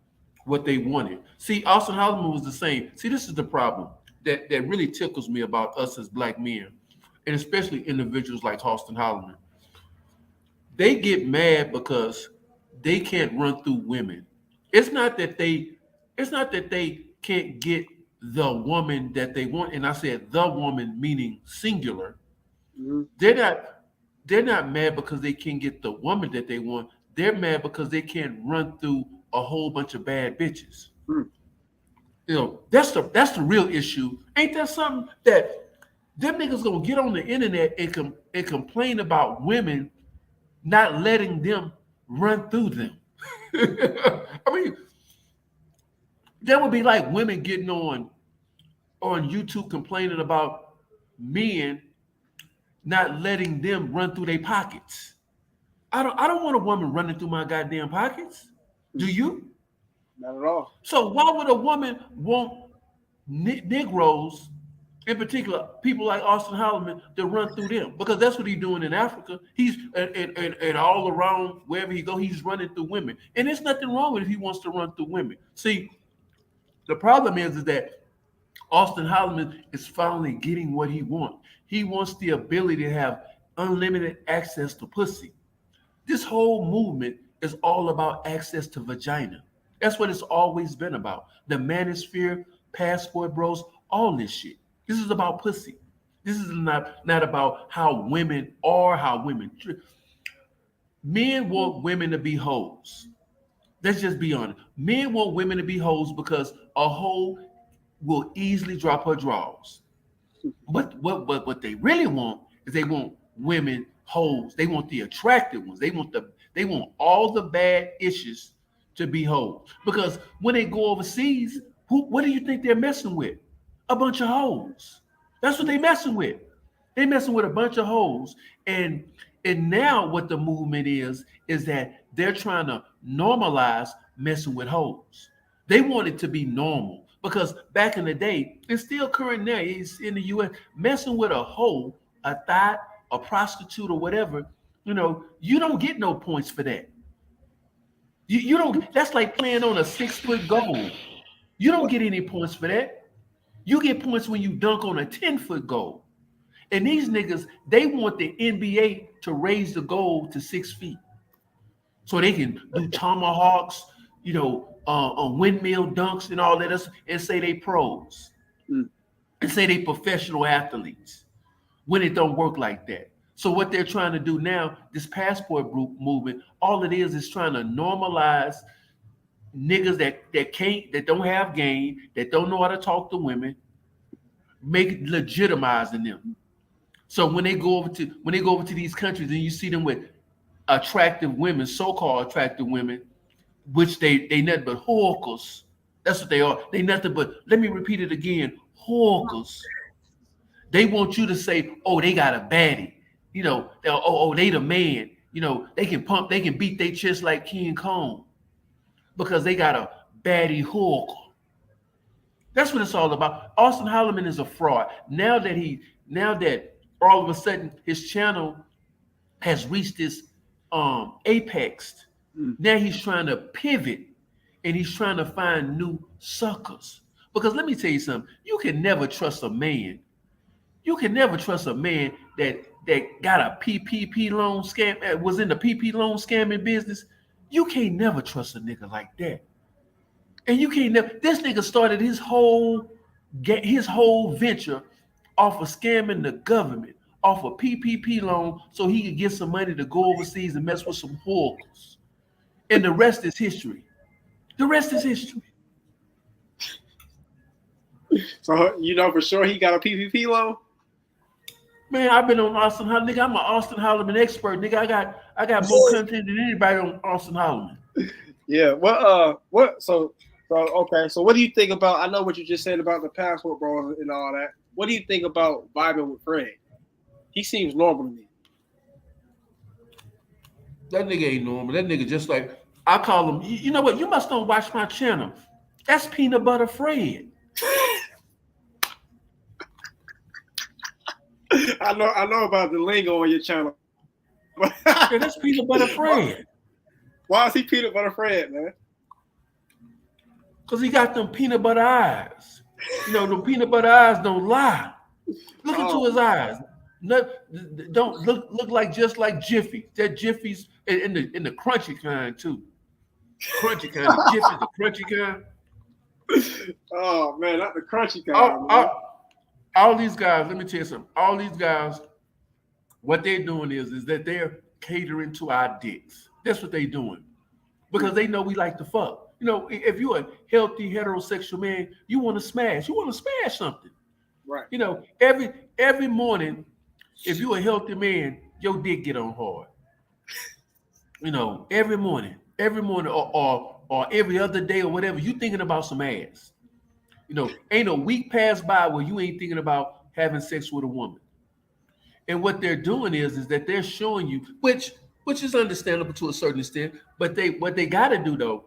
what they wanted. See, Austin Holleman was the same. See, this is the problem that really tickles me about us as black men, and especially individuals like Austin Holleman. They get mad because they can't run through women. It's not that they can't get the woman that they want. And I said the woman meaning singular. Hmm. They're not they're not mad because they can't get the woman that they want. They're mad because they can't run through a whole bunch of bad bitches. Hmm. That's the real issue. Ain't that something that them niggas gonna get on the internet and complain about women not letting them run through them? I mean, that would be like women getting on YouTube complaining about men not letting them run through their pockets. I don't want a woman running through my goddamn pockets. Do you? Not at all. So why would a woman want Negroes, in particular people like Austin Holleman, to run through them? Because that's what he's doing in Africa. He's and all around wherever he go, he's running through women. And there's nothing wrong with if he wants to run through women. See, the problem is that Austin Holleman is finally getting what he wants. He wants the ability to have unlimited access to pussy. This whole movement is all about access to vagina. That's what it's always been about. The manosphere, passport bros, all this shit. This is about pussy. This is not about how women are, how women. Men want women to be hoes. Let's just be honest. Men want women to be hoes because a hoe will easily drop her drawers. But what they really want is they want women hoes. They want the attractive ones. They want all the bad issues to be hoes. Because when they go overseas, what do you think they're messing with? A bunch of hoes. That's what they messing with. They messing with a bunch of hoes. And now what the movement is that they're trying to normalize messing with hoes. They want it to be normal. Because back in the day, it's still current now. It's in the US, messing with a hoe, a thot, a prostitute, or whatever, you don't get no points for that. You don't, that's like playing on a 6-foot goal. You don't get any points for that. You get points when you dunk on a 10-foot goal. And these niggas, they want the NBA to raise the goal to 6 feet. so they can do tomahawks, on windmill dunks and all that, and say they pros, and say they professional athletes, when it don't work like that. So what they're trying to do now, this passport group movement, all it is trying to normalize niggas that don't have game, that don't know how to talk to women, legitimizing them. So when they go over to these countries and you see them with attractive women, so-called attractive women, which they nothing but hawkers. That's what they are. They nothing but, let me repeat it again, hawkers. They want you to say, oh, they got a baddie. They the man. They can beat their chest like King Kong because they got a baddie hawker. That's what it's all about. Auston Holleman is a fraud. Now that all of a sudden his channel has reached this apex, now he's trying to pivot and he's trying to find new suckers. Because let me tell you something, you can never trust a man. You can never trust a man that got a PPP loan scam, was in the PPP loan scamming business. You can't never trust a nigga like that. And you can't never. This nigga started his whole venture off of scamming the government, off a PPP loan, so he could get some money to go overseas and mess with some hawkers. And the rest is history. The rest is history. So for sure he got a PPP loan? Man, I've been on Auston Holleman. Nigga, I'm an Auston Holleman expert. Nigga, I got more content than anybody on Auston Holleman. Yeah. Okay. So what do you think about? I know what you just said about the passport bros and all that. What do you think about vibing with Fred? He seems normal to me. That nigga ain't normal. That nigga just like, I call him. You know what? You must don't watch my channel. That's Peanut Butter Fred. I know about the lingo on your channel. Yeah, that's Peanut Butter Fred. Why is he Peanut Butter Fred, man? Because he got them peanut butter eyes. The peanut butter eyes don't lie. Look into his eyes. Don't look like just like Jiffy. That Jiffy's in the crunchy kind too. Crunchy kind. Jiffy's the crunchy kind. Oh man, not the crunchy kind. All these guys, let me tell you something. All these guys, what they're doing is that they're catering to our dicks. That's what they're doing. Because they know we like to fuck. If you're a healthy heterosexual man, you want to smash. You want to smash something. Right. Every morning, if you're a healthy man, your dick get on hard. Every morning or every other day or whatever, you thinking about some ass. Ain't a week pass by where you ain't thinking about having sex with a woman. And what they're doing is that they're showing you, which is understandable to a certain extent, but what they got to do though,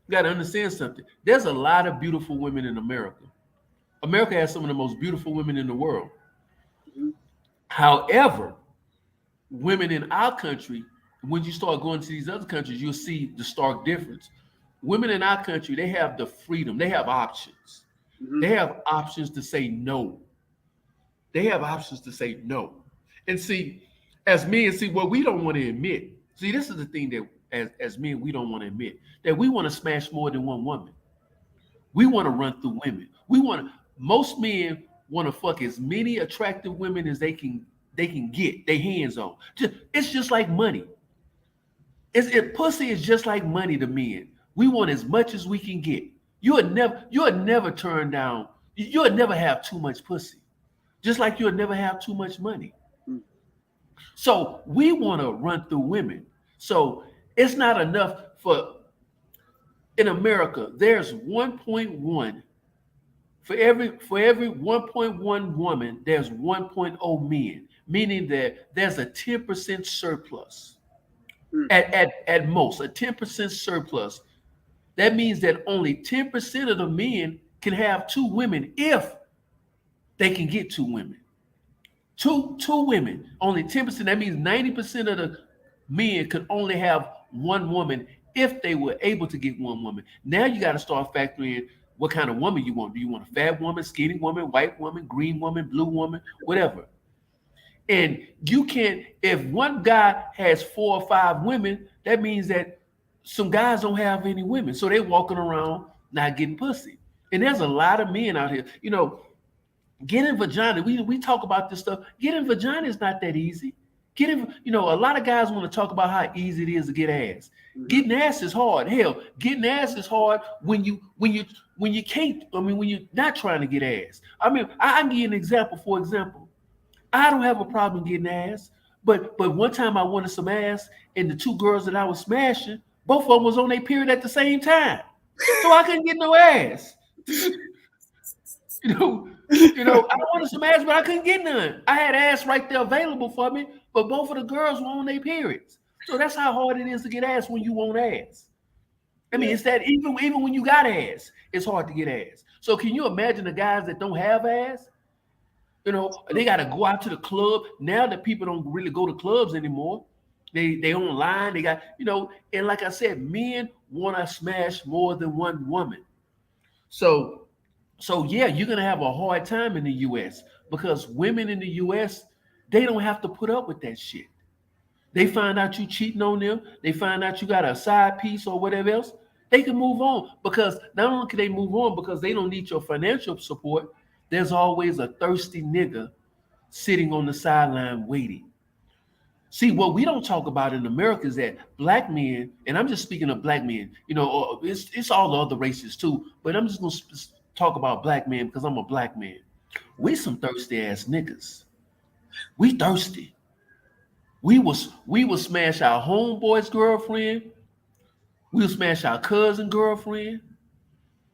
you got to understand something. There's a lot of beautiful women in America. America has some of the most beautiful women in the world. Mm-hmm. However, women in our country, when you start going to these other countries, you'll see the stark difference. Women in our country, they have the freedom. They have options. Mm-hmm. They have options to say no. They have options to say no. And see, as men, what we don't want to admit. See, this is the thing that as men, we don't want to admit, that we want to smash more than one woman. We want to run through women. Most men want to fuck as many attractive women as they can get their hands on. It's just like money. Pussy is just like money to men. We want as much as we can get. You would never turn down. You would never have too much pussy. Just like you would never have too much money. So we want to run through women. So it's not enough in America, there's 1.1 for every 1.1 woman, there's 1.0 men, meaning that there's a 10% surplus. At most, a 10% surplus. That means that only 10% of the men can have two women if they can get two women. Two women, only 10%. That means 90% of the men could only have one woman if they were able to get one woman. Now you got to start factoring in what kind of woman you want. Do you want a fat woman, skinny woman, white woman, green woman, blue woman, whatever? And you can't, if one guy has 4 or 5 women, that means that some guys don't have any women. So they're walking around not getting pussy. And there's a lot of men out here. You know, getting vagina, we talk about this stuff. Getting vagina is not that easy. Getting, you know, a lot of guys want to talk about how easy it is to get ass. Getting ass is hard. Hell, getting ass is hard when you can't. I mean, when you're not trying to get ass. I mean, I can give you an example. For example, I don't have a problem getting ass, but one time I wanted some ass, and the 2 girls that I was smashing, both of them was on their period at the same time, so I couldn't get no ass. You know, I wanted some ass, but I couldn't get none. I had ass right there available for me, but both of the girls were on their periods. So that's how hard it is to get ass when you want ass. I mean, it's that even when you got ass, it's hard to get ass. So can you imagine the guys that don't have ass? You know, they got to go out to the club. Now that people don't really go to clubs anymore, they online. They got, you know, and like I said, men want to smash more than one woman. So yeah, you're gonna have a hard time in the U.S. because women in the U.S. they don't have to put up with that shit. They find out you cheating on them. They find out you got a side piece or whatever else. They can move on because not only can they move on because they don't need your financial support. There's always a thirsty nigga sitting on the sideline waiting. See, what we don't talk about in America is that black men, and I'm just speaking of black men, you know, it's all the other races too, but I'm just going to talk about black men because I'm a black man. We some thirsty ass niggas. We thirsty. We will smash our homeboy's girlfriend. We'll smash our cousin girlfriend.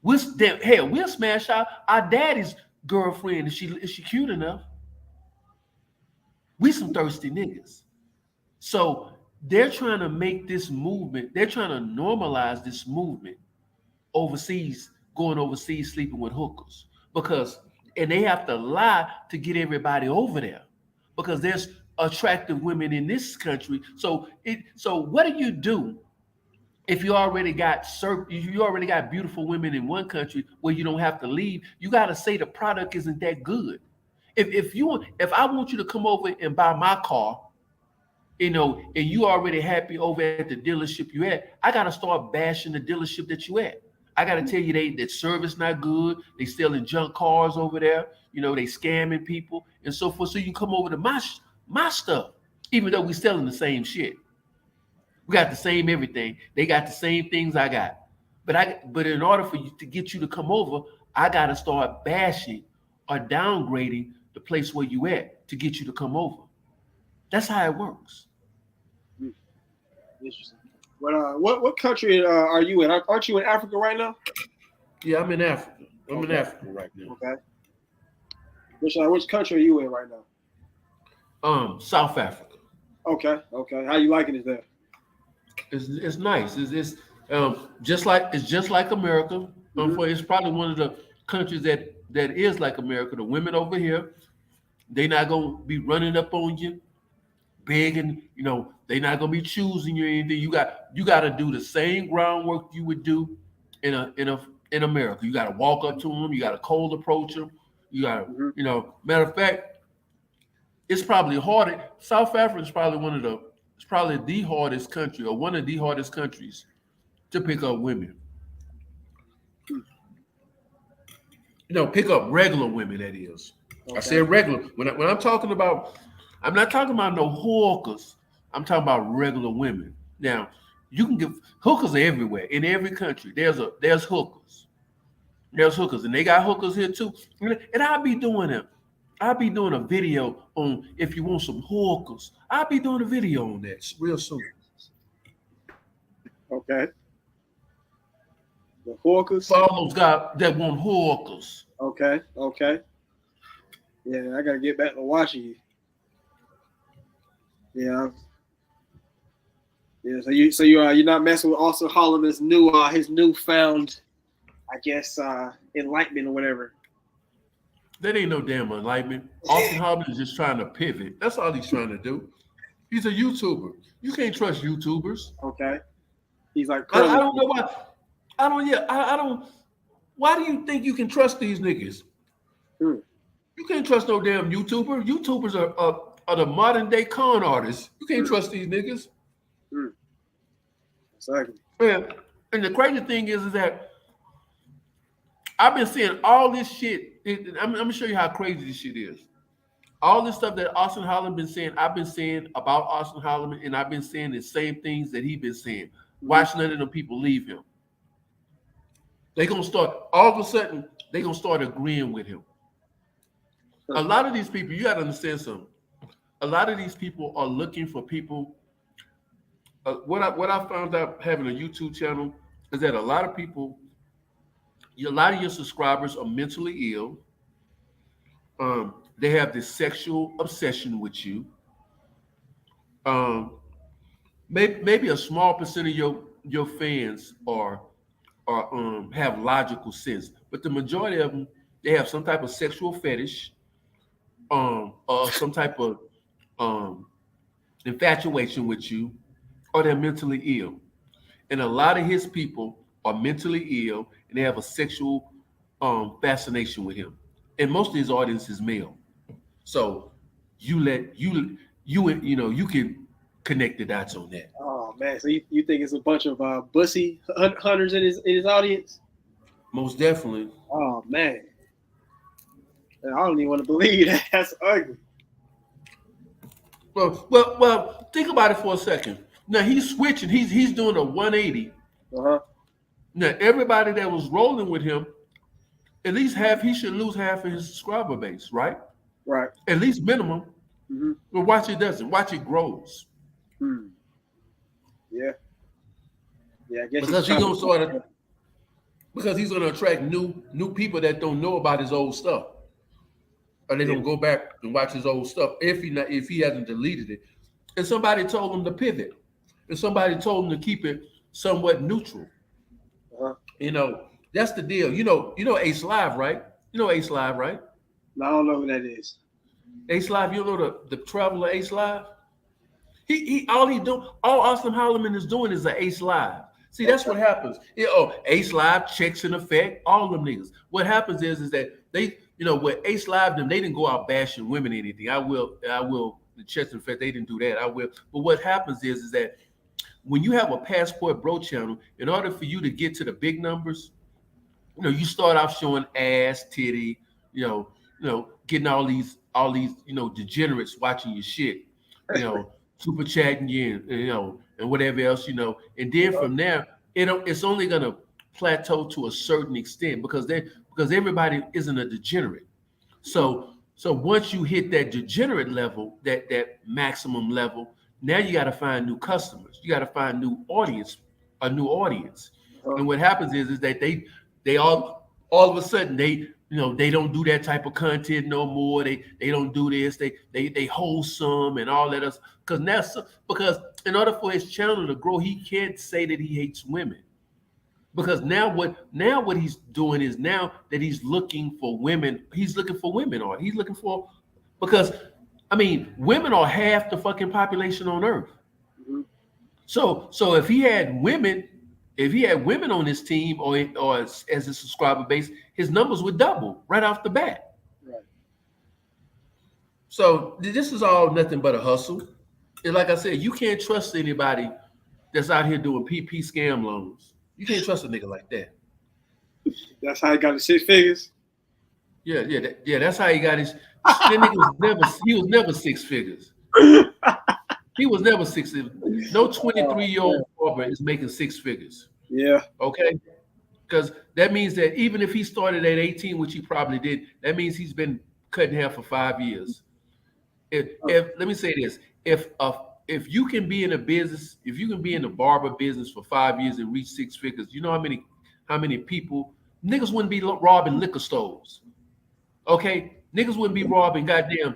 We'll smash our daddy's girlfriend if she cute enough. We some thirsty niggas. So they're trying to make this movement. They're trying to normalize this movement overseas, going overseas, sleeping with hookers and they have to lie to get everybody over there because there's attractive women in this country. So what do you do if you already got beautiful women in one country where you don't have to leave? You got to say the product isn't that good. If I want you to come over and buy my car, you know, and you already happy over at the dealership you at, I got to start bashing the dealership that you at. I got to tell you that service not good. They selling junk cars over there. You know, they scamming people and so forth. So you can come over to my stuff, even though we selling the same shit. We got the same everything. They got the same things I got. But in order for you to get you to come over, I got to start bashing or downgrading the place where you at to get you to come over. That's how it works. Interesting. But what country are you in? Aren't you in Africa right now? Yeah, I'm in Africa. I'm in Africa right now. Okay. Which country are you in right now? South Africa. Okay. How you liking it there? It's nice. It's just like America. It's probably one of the countries that is like America. The women over here, they not gonna be running up on you, begging. You know, they not gonna be choosing you or anything. You got to do the same groundwork you would do in America. You got to walk up to them. You got to cold approach them. You got to, you know. Matter of fact, it's probably harder. South Africa is probably the hardest country or one of the hardest countries to pick up women. You know, pick up regular women, that is. Okay. I said regular. When I'm talking about, I'm not talking about no hookers. I'm talking about regular women. Now, you can get hookers are everywhere in every country. There's hookers. There's hookers, and they got hookers here too. And I'll be doing them. I'll be doing a video on if you want some hookers. I'll be doing a video on that real soon. Okay. The hookers? For all those guys that want hookers. Okay. Yeah, I gotta get back to watching you. Yeah. Yeah. So you're not messing with Auston Holleman's his newfound, I guess, enlightenment or whatever. That ain't no damn enlightenment. Auston Holleman is just trying to pivot. That's all he's trying to do. He's a YouTuber. You can't trust YouTubers. Okay. He's like, I don't know why. I don't. Why do you think you can trust these niggas? You can't trust no damn YouTuber. YouTubers are the modern day con artists. You can't trust these niggas. Exactly. And the crazy thing is that I've been seeing all this shit. I'm gonna show you how crazy this shit is. All this stuff that Auston Holleman been saying, I've been saying about Auston Holleman, and I've been saying the same things that he's been saying. Watch none of them people leave him. They're gonna start all of a sudden, they're gonna start agreeing with him. A lot of these people, you gotta understand something. A lot of these people are looking for people. What I found out having a YouTube channel is that a lot of people, a lot of your subscribers are mentally ill. They have this sexual obsession with you. Maybe a small percent of your fans are have logical sense, but the majority of them, they have some type of sexual fetish, or some type of infatuation with you, or they're mentally ill. And a lot of his people are mentally ill, and they have a sexual fascination with him. And most of his audience is male. So you can connect the dots on that. Oh man, so you think it's a bunch of bussy hunters in his audience? Most definitely. Oh man, I don't even want to believe that. That's ugly. Well, think about it for a second. Now he's switching. He's doing a 180. Now everybody that was rolling with him, at least he should lose half of his subscriber base, right? Right. At least minimum. But watch it doesn't. Watch it grows. Yeah. Yeah, I guess because he's gonna attract new people that don't know about his old stuff. Or they don't go back and watch his old stuff if he hasn't deleted it. And somebody told him to pivot. And somebody told him to keep it somewhat neutral. That's the deal. You know Ace Live, right? You know Ace Live, right? No, I don't know who that is. Ace Live, you know the traveler Ace Live? All Auston Holleman is doing is an Ace Live. See, that's what happens. Ace Live, checks in effect, all them niggas. What happens is that they, with Ace Live, they didn't go out bashing women or anything. I will, the checks in effect, they didn't do that. I will. But what happens is that when you have a Passport Bro channel, in order for you to get to the big numbers, you start off showing ass, titty, getting all these, degenerates watching your shit, super chatting you, and whatever else, and then from there, it's only gonna plateau to a certain extent because everybody isn't a degenerate. So once you hit that degenerate level, that maximum level, now you got to find new customers. You got to find a new audience. And what happens is that they all of a sudden they don't do that type of content no more. They don't do this. They wholesome and all that else. Because in order for his channel to grow, he can't say that he hates women. Because now what he's doing is now that he's looking for women. He's looking for women, or he's looking for, because women are half the fucking population on Earth. So if he had women on his team or as a subscriber base, his numbers would double right off the bat. Right. So this is all nothing but a hustle. And like I said, you can't trust anybody that's out here doing PP scam loans. You can't trust a nigga like that. That's how he got his 6 figures. Yeah. That's how he got his. That nigga was never 6 figures. He was never 6 figures. No 23-year-old barber is making 6 figures. Yeah. Okay. Because that means that even if he started at 18, which he probably did, that means he's been cut in half for 5 years. If let me say this, if you can be in a business, if you can be in the barber business for 5 years and reach 6 figures, you know how many people, niggas wouldn't be robbing liquor stores. Okay? Niggas wouldn't be robbing goddamn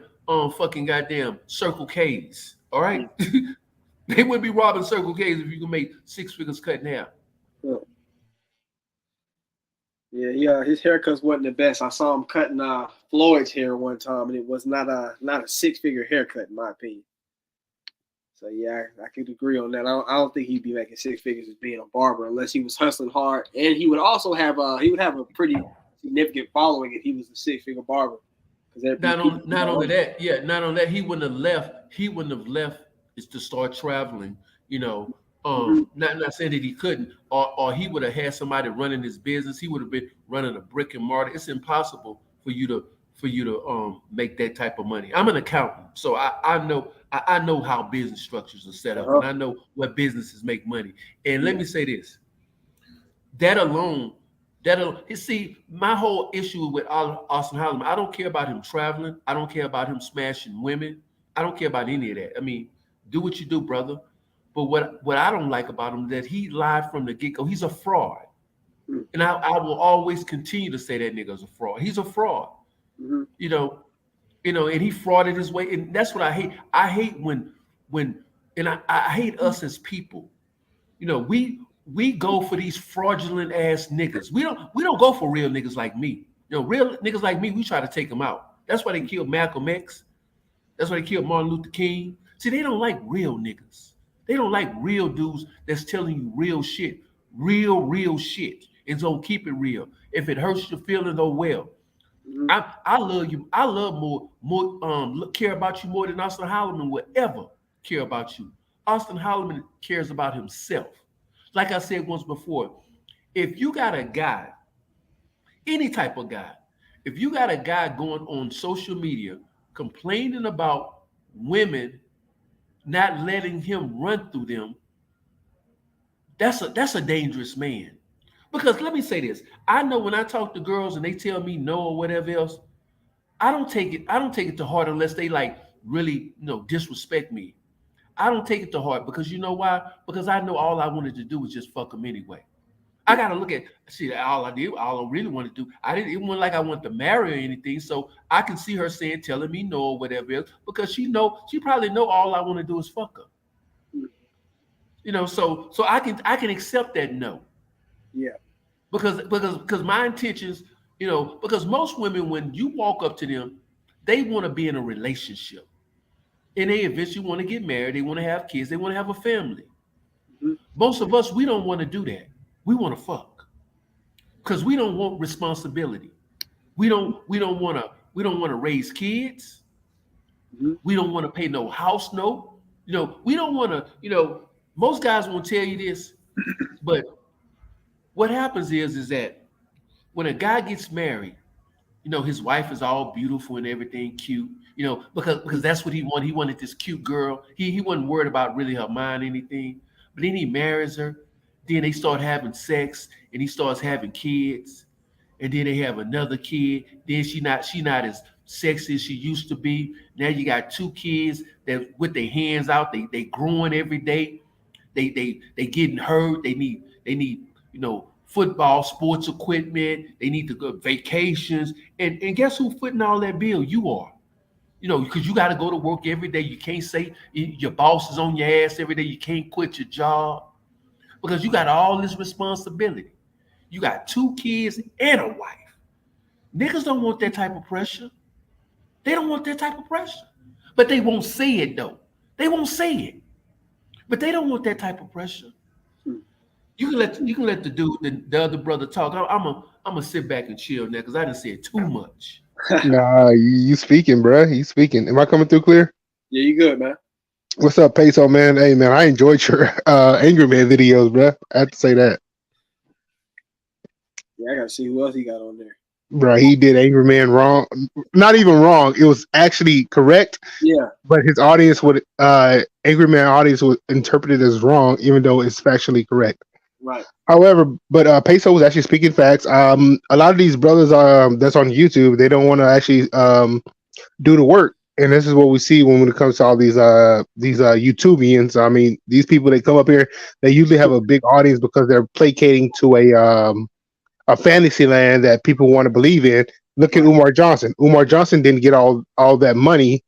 Circle K's. All right? They wouldn't be robbing Circle K's if you can make 6 figures cut in half. Yeah, his haircuts wasn't the best. I saw him cutting Floyd's hair one time, and it was not a 6-figure haircut in my opinion. So yeah, I could agree on that. I don't think he'd be making 6 figures as being a barber unless he was hustling hard, and he would also have a pretty significant following if he was a 6-figure barber. Not only that, not only that, he wouldn't have left. He wouldn't have left is to start traveling. Not saying that he couldn't, or he would have had somebody running his business. He would have been running a brick and mortar. It's impossible for you to make that type of money. I'm an accountant, so I know how business structures are set up, and I know what businesses make money. And let me say this: that alone. You see, my whole issue with Auston Holleman, I don't care about him traveling. I don't care about him smashing women. I don't care about any of that. I mean, do what you do, brother. But what I don't like about him is that he lied from the get-go. He's a fraud. And I will always continue to say that nigga's a fraud. He's a fraud. And he frauded his way. And that's what I hate. I hate I hate us as people. We go for these fraudulent ass niggas. We don't go for real niggas like me. Real niggas like me, we try to take them out. That's why they killed Malcolm X. That's why they killed Martin Luther King. See, they don't like real niggas. They don't like real dudes that's telling you real shit. Real shit. And so keep it real. If it hurts your feelings, oh well. I love you. I love more care about you more than Auston Holleman will ever care about you. Auston Holleman cares about himself. Like I said once before, if you got a guy, any type of guy, if you got a guy going on social media complaining about women not letting him run through them, that's a dangerous man. Because let me say this, I know when I talk to girls and they tell me no or whatever else, I don't take it to heart unless they like really disrespect me. I don't take it to heart because you know why? Because I know all I wanted to do was just fuck them anyway. I gotta look at all I really wanted to do. I didn't even like I wanted to marry her or anything. So I can see her telling me no or whatever else because she probably know all I want to do is fuck her. So I can accept that no. Yeah. Because my intentions, because most women when you walk up to them, they want to be in a relationship. And they eventually want to get married. They want to have kids. They want to have a family. Most of us, we don't want to do that. We want to fuck because we don't want responsibility. We don't want to raise kids. We don't want to pay no house note. We don't want to. Most guys won't tell you this, but what happens is that when a guy gets married, his wife is all beautiful and everything cute. Because that's what he wanted. He wanted this cute girl. He wasn't worried about really her mind or anything. But then he marries her. Then they start having sex, and he starts having kids. And then they have another kid. Then she not as sexy as she used to be. Now you got two kids that with their hands out. They growing every day. They getting hurt. They need football, sports equipment. They need to go vacations. And guess who footing all that bill? You are. Because you got to go to work every day. You can't say your boss is on your ass every day. You can't quit your job because you got all this responsibility. You got two kids and a wife. Niggas don't want that type of pressure. They don't want that type of pressure. But they won't say it though. They won't say it. But they don't want that type of pressure. You can let the dude, the other brother talk. I'm gonna sit back and chill now because I done said too much. Nah, you speaking, bro. You speaking. Am I coming through clear? Yeah, you good, man. What's up, Peso, man? Hey, man, I enjoyed your Angry Man videos, bro. I have to say that. Yeah, I gotta see who else he got on there. Bro, he did Angry Man wrong. Not even wrong. It was actually correct. Yeah. But his audience would, Angry Man audience would interpret it as wrong, even though it's factually correct. Right. However, but Peso was actually speaking facts. A lot of these brothers that's on YouTube, they don't want to actually do the work, and this is what we see when it comes to all these YouTubians. I mean, these people they come up here, they usually have a big audience because they're placating to a fantasy land that people want to believe in. Look at Umar Johnson. Umar Johnson didn't get all that money,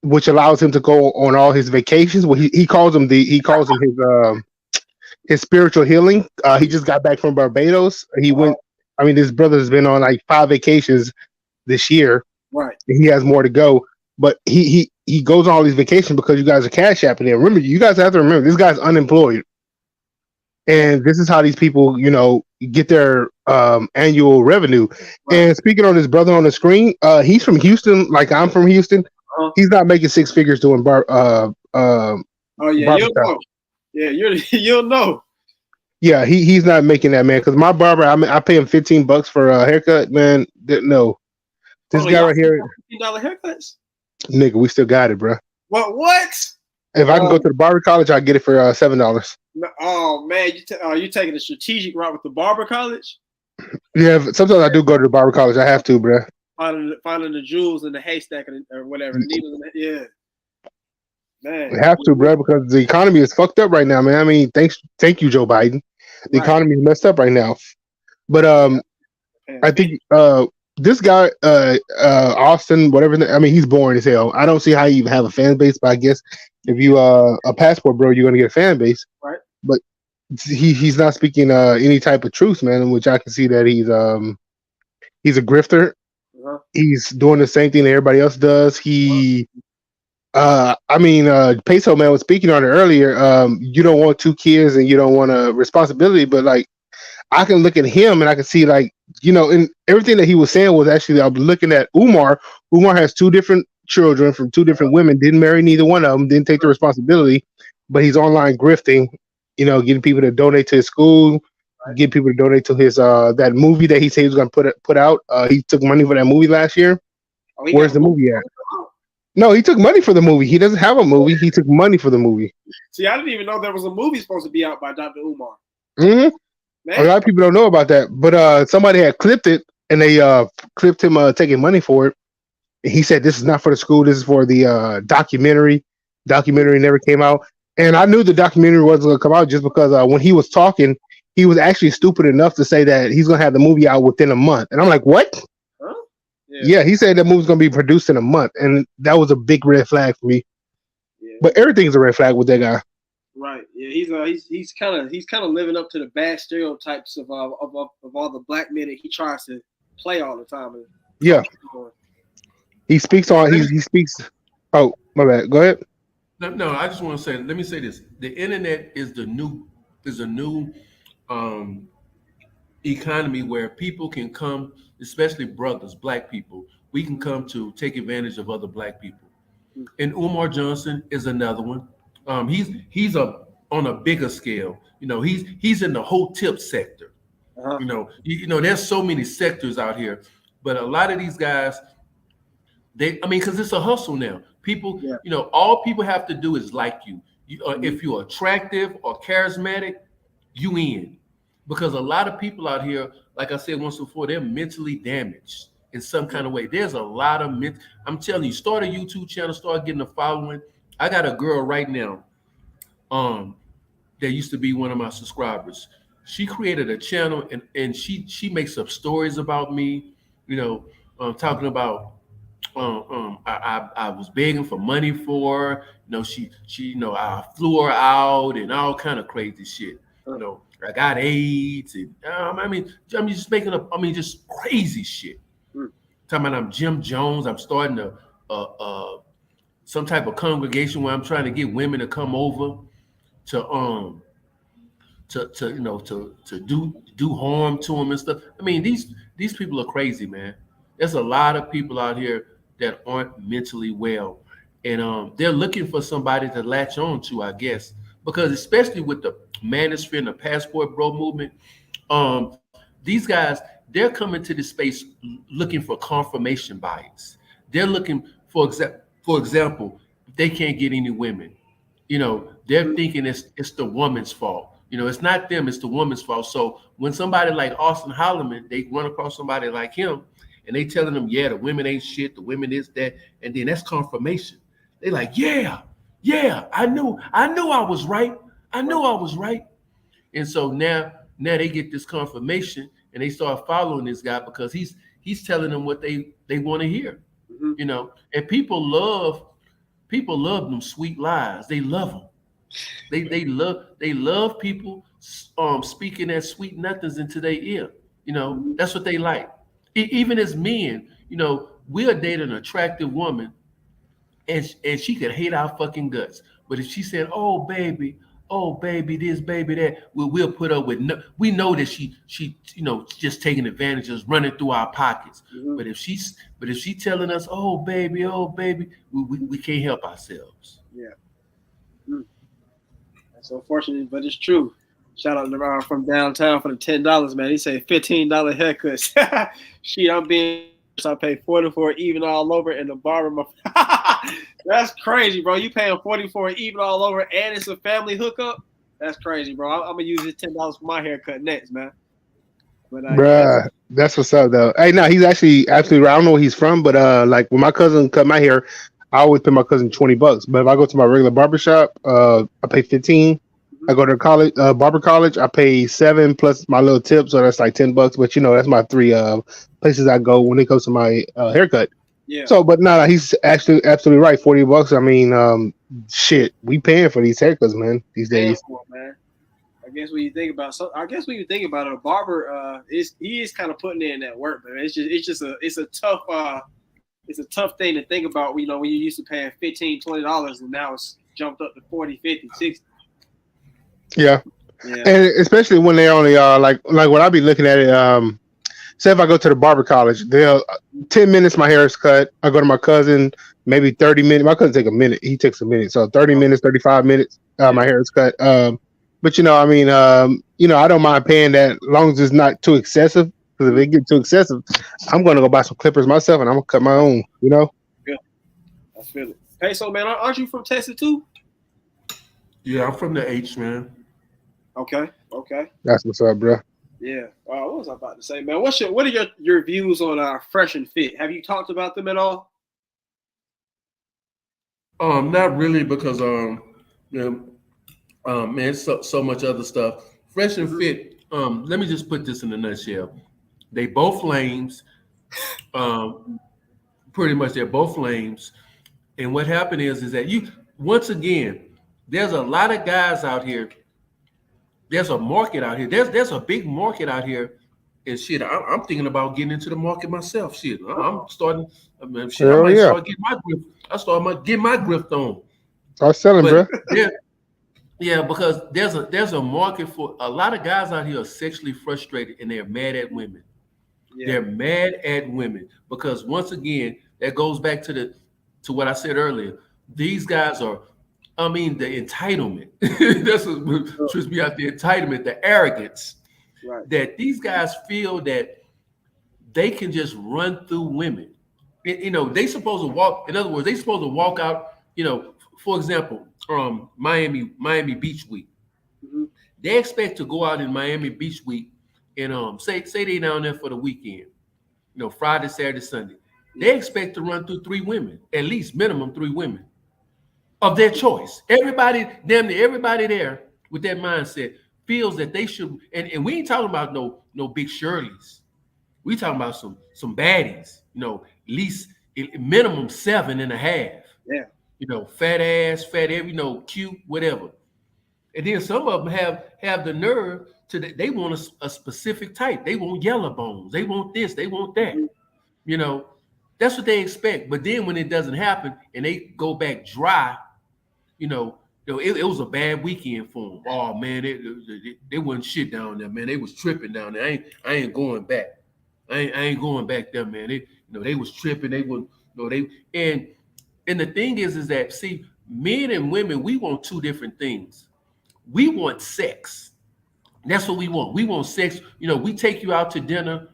which allows him to go on all his vacations. Well, he calls them his spiritual healing. He just got back from Barbados. He went. I mean, this brother's been on like 5 vacations this year. Right. He has more to go, but he goes on all these vacations because you guys are cash apping him. Remember, you guys have to remember this guy's unemployed. And this is how these people, get their annual revenue. Right. And speaking on his brother on the screen, he's from Houston, like I'm from Houston. Uh-huh. He's not making six figures doing Oh yeah, you'll barbershop. know. Yeah, you'll know. Yeah, he's not making that, man. Because my barber, I pay him $15 for a haircut, man. No, this guy right here, $15 haircuts. nigga, we still got it, bro. What? If I can go to the barber college, I get it for $7. Oh man, you taking a strategic route with the barber college? Yeah, sometimes I do go to the barber college. I have to, bro. Finding the jewels in the haystack or whatever. The needles in the, yeah. Man. I have to, bro, because the economy is fucked up right now, man. I mean, thank you, Joe Biden. The economy is messed up right now. But I think this guy, Austin, whatever. I mean, he's boring as hell. I don't see how you even have a fan base, but I guess if you a passport bro, you're gonna get a fan base. Right. But he's not speaking any type of truth, man. In which I can see that he's a grifter. Uh-huh. He's doing the same thing that everybody else does. Peso man was speaking on it earlier. You don't want 2 kids and you don't want a responsibility, but like I can look at him and I can see like, and everything that he was saying was actually I'm looking at Umar. Umar has 2 different children from 2 different women, didn't marry neither one of them, didn't take the responsibility, but he's online grifting, getting people to donate to his school, get people to donate to his that movie that he said he was gonna put out. He took money for that movie last year. Where's the movie at? No, he took money for the movie. He doesn't have a movie. He took money for the movie. See, I didn't even know there was a movie supposed to be out by Dr. Umar. Mm-hmm. A lot of people don't know about that, but somebody had clipped it, and they clipped him taking money for it. And he said, "This is not for the school. This is for the documentary." Documentary never came out, and I knew the documentary wasn't going to come out just because when he was talking, he was actually stupid enough to say that he's going to have the movie out within a month. And I'm like, "What?" Yeah, he said that movie's gonna be produced in a month, and that was a big red flag for me. Yeah. But everything's a red flag with that guy. Right. Yeah, he's kind of living up to the bad stereotypes of all the black men that he tries to play all the time. Yeah. He speaks on. He speaks. Oh, my bad. Go ahead. No, I just want to say. Let me say this: the internet is a new economy where people can come, especially brothers, black people, we can come to take advantage of other black people. And Umar Johnson is another one. He's on a bigger scale. He's in the whole tip sector. Uh-huh. There's so many sectors out here, but a lot of these guys, because it's a hustle now. People, all people have to do is like you. If you're attractive or charismatic, you in. Because a lot of people out here, like I said once before, they're mentally damaged in some kind of way. There's a lot of I'm telling you, start a YouTube channel, start getting a following. I got a girl right now, that used to be one of my subscribers. She created a channel and she makes up stories about me, talking about I was begging for money for her. She I flew her out and all kind of crazy shit. I got AIDS, and I'm just making up. Just crazy shit. Talking about I'm Jim Jones. I'm starting some type of congregation where I'm trying to get women to come over to do harm to them and stuff. These people are crazy, man. There's a lot of people out here that aren't mentally well, and they're looking for somebody to latch on to, I guess. Because especially with the manosphere and the passport bro movement, these guys, they're coming to this space looking for confirmation bias. They're looking, for example, they can't get any women. They're thinking it's the woman's fault. It's not them, it's the woman's fault. So when somebody like Auston Holleman, they run across somebody like him, and they telling them, yeah, the women ain't shit, the women is that, and then that's confirmation. They like, yeah, I knew I was right. I knew I was right. And so now they get this confirmation and they start following this guy because he's telling them what they want to hear. Mm-hmm. And people love them sweet lies. They love them. They love people speaking that sweet nothings into their ear. That's what they like. Even as men, we'll date an attractive woman and she could hate our fucking guts. But if she said, oh, baby, oh baby this, baby that. We'll put up with. No, we know that she just taking advantage, just running through our pockets. Mm-hmm. But if she's telling us, oh baby, we can't help ourselves. Yeah. That's unfortunate, but it's true. Shout out to from downtown for the $10, man. He said $15 haircuts. Shit, I'm being. I pay 40 for it, even all over, and the barber. That's crazy, bro. You paying 40 for it, even all over, and it's a family hookup. That's crazy, bro. I'm gonna use this $10 for my haircut next, man. But Bruh, that's what's up though. Hey, no, he's actually absolutely right. I don't know where he's from, but like when my cousin cut my hair, I always pay my cousin $20. But if I go to my regular barbershop, I pay 15. I go to college, barber college, I pay 7 plus my little tip, so that's like $10. But that's my 3 places I go when it comes to my haircut. Yeah. So, but no, he's actually absolutely right. $40. I mean, shit, we paying for these haircuts, man, these days. Man. I guess when you think about it, a barber he is kind of putting in that work, man. It's a tough thing to think about. When you used to paying $15-$20 and now it's jumped up to 40, 50, 60. Yeah. Yeah. And especially when they only like when I be looking at it, say if I go to the barber college, they'll 10 minutes my hair is cut. I go to my cousin, maybe 30 minutes. My cousin take a minute. He takes a minute. So 30 minutes, 35 minutes, my hair is cut. But I mean, I don't mind paying that as long as it's not too excessive. Because if it gets too excessive, I'm gonna go buy some clippers myself and I'm gonna cut my own, Yeah. I feel it. Peso, man, aren't you from Texas too? Yeah, I'm from the H, man. Okay. That's what's up, bro. Yeah. What was I about to say, man? What are your views on Fresh and Fit? Have you talked about them at all? Not really, because man, so much other stuff. Fresh and Fit. Let me just put this in a nutshell. They both lames. Pretty much, they're both lames. And what happened is that once again, there's a lot of guys out here. There's a market out here. There's a big market out here, and shit. I'm thinking about getting into the market myself. Shit, I'm starting. I might start getting my grip. I start getting my grip on. Start selling, bro. Yeah, because there's a market for a lot of guys out here are sexually frustrated and they're mad at women. Yeah. They're mad at women because once again, that goes back to what I said earlier. These guys are. I mean, the entitlement. That's what trips me out. The entitlement, the arrogance, right. That these guys feel that they can just run through women. They supposed to walk. In other words, they supposed to walk out. For example, Miami Beach Week. Mm-hmm. They expect to go out in Miami Beach Week and say they down there for the weekend. Friday, Saturday, Sunday. They expect to run through 3 women, at least minimum 3 women. Of their choice. Everybody, damn near everybody there with that mindset feels that they should, and we ain't talking about no big Shirleys. We talking about some baddies, at least minimum 7.5. Yeah. Fat ass, fat every, cute, whatever. And then some of them have the nerve they want a specific type. They want yellow bones. They want this, they want that. That's what they expect. But then when it doesn't happen and they go back dry, it was a bad weekend for them. Oh man, they wasn't shit down there, man. They was tripping down there. I ain't going back. I ain't going back there, man. They was tripping. They would, and the thing is that see, men and women, we want 2 different things. We want sex. That's what we want. We want sex. We take you out to dinner.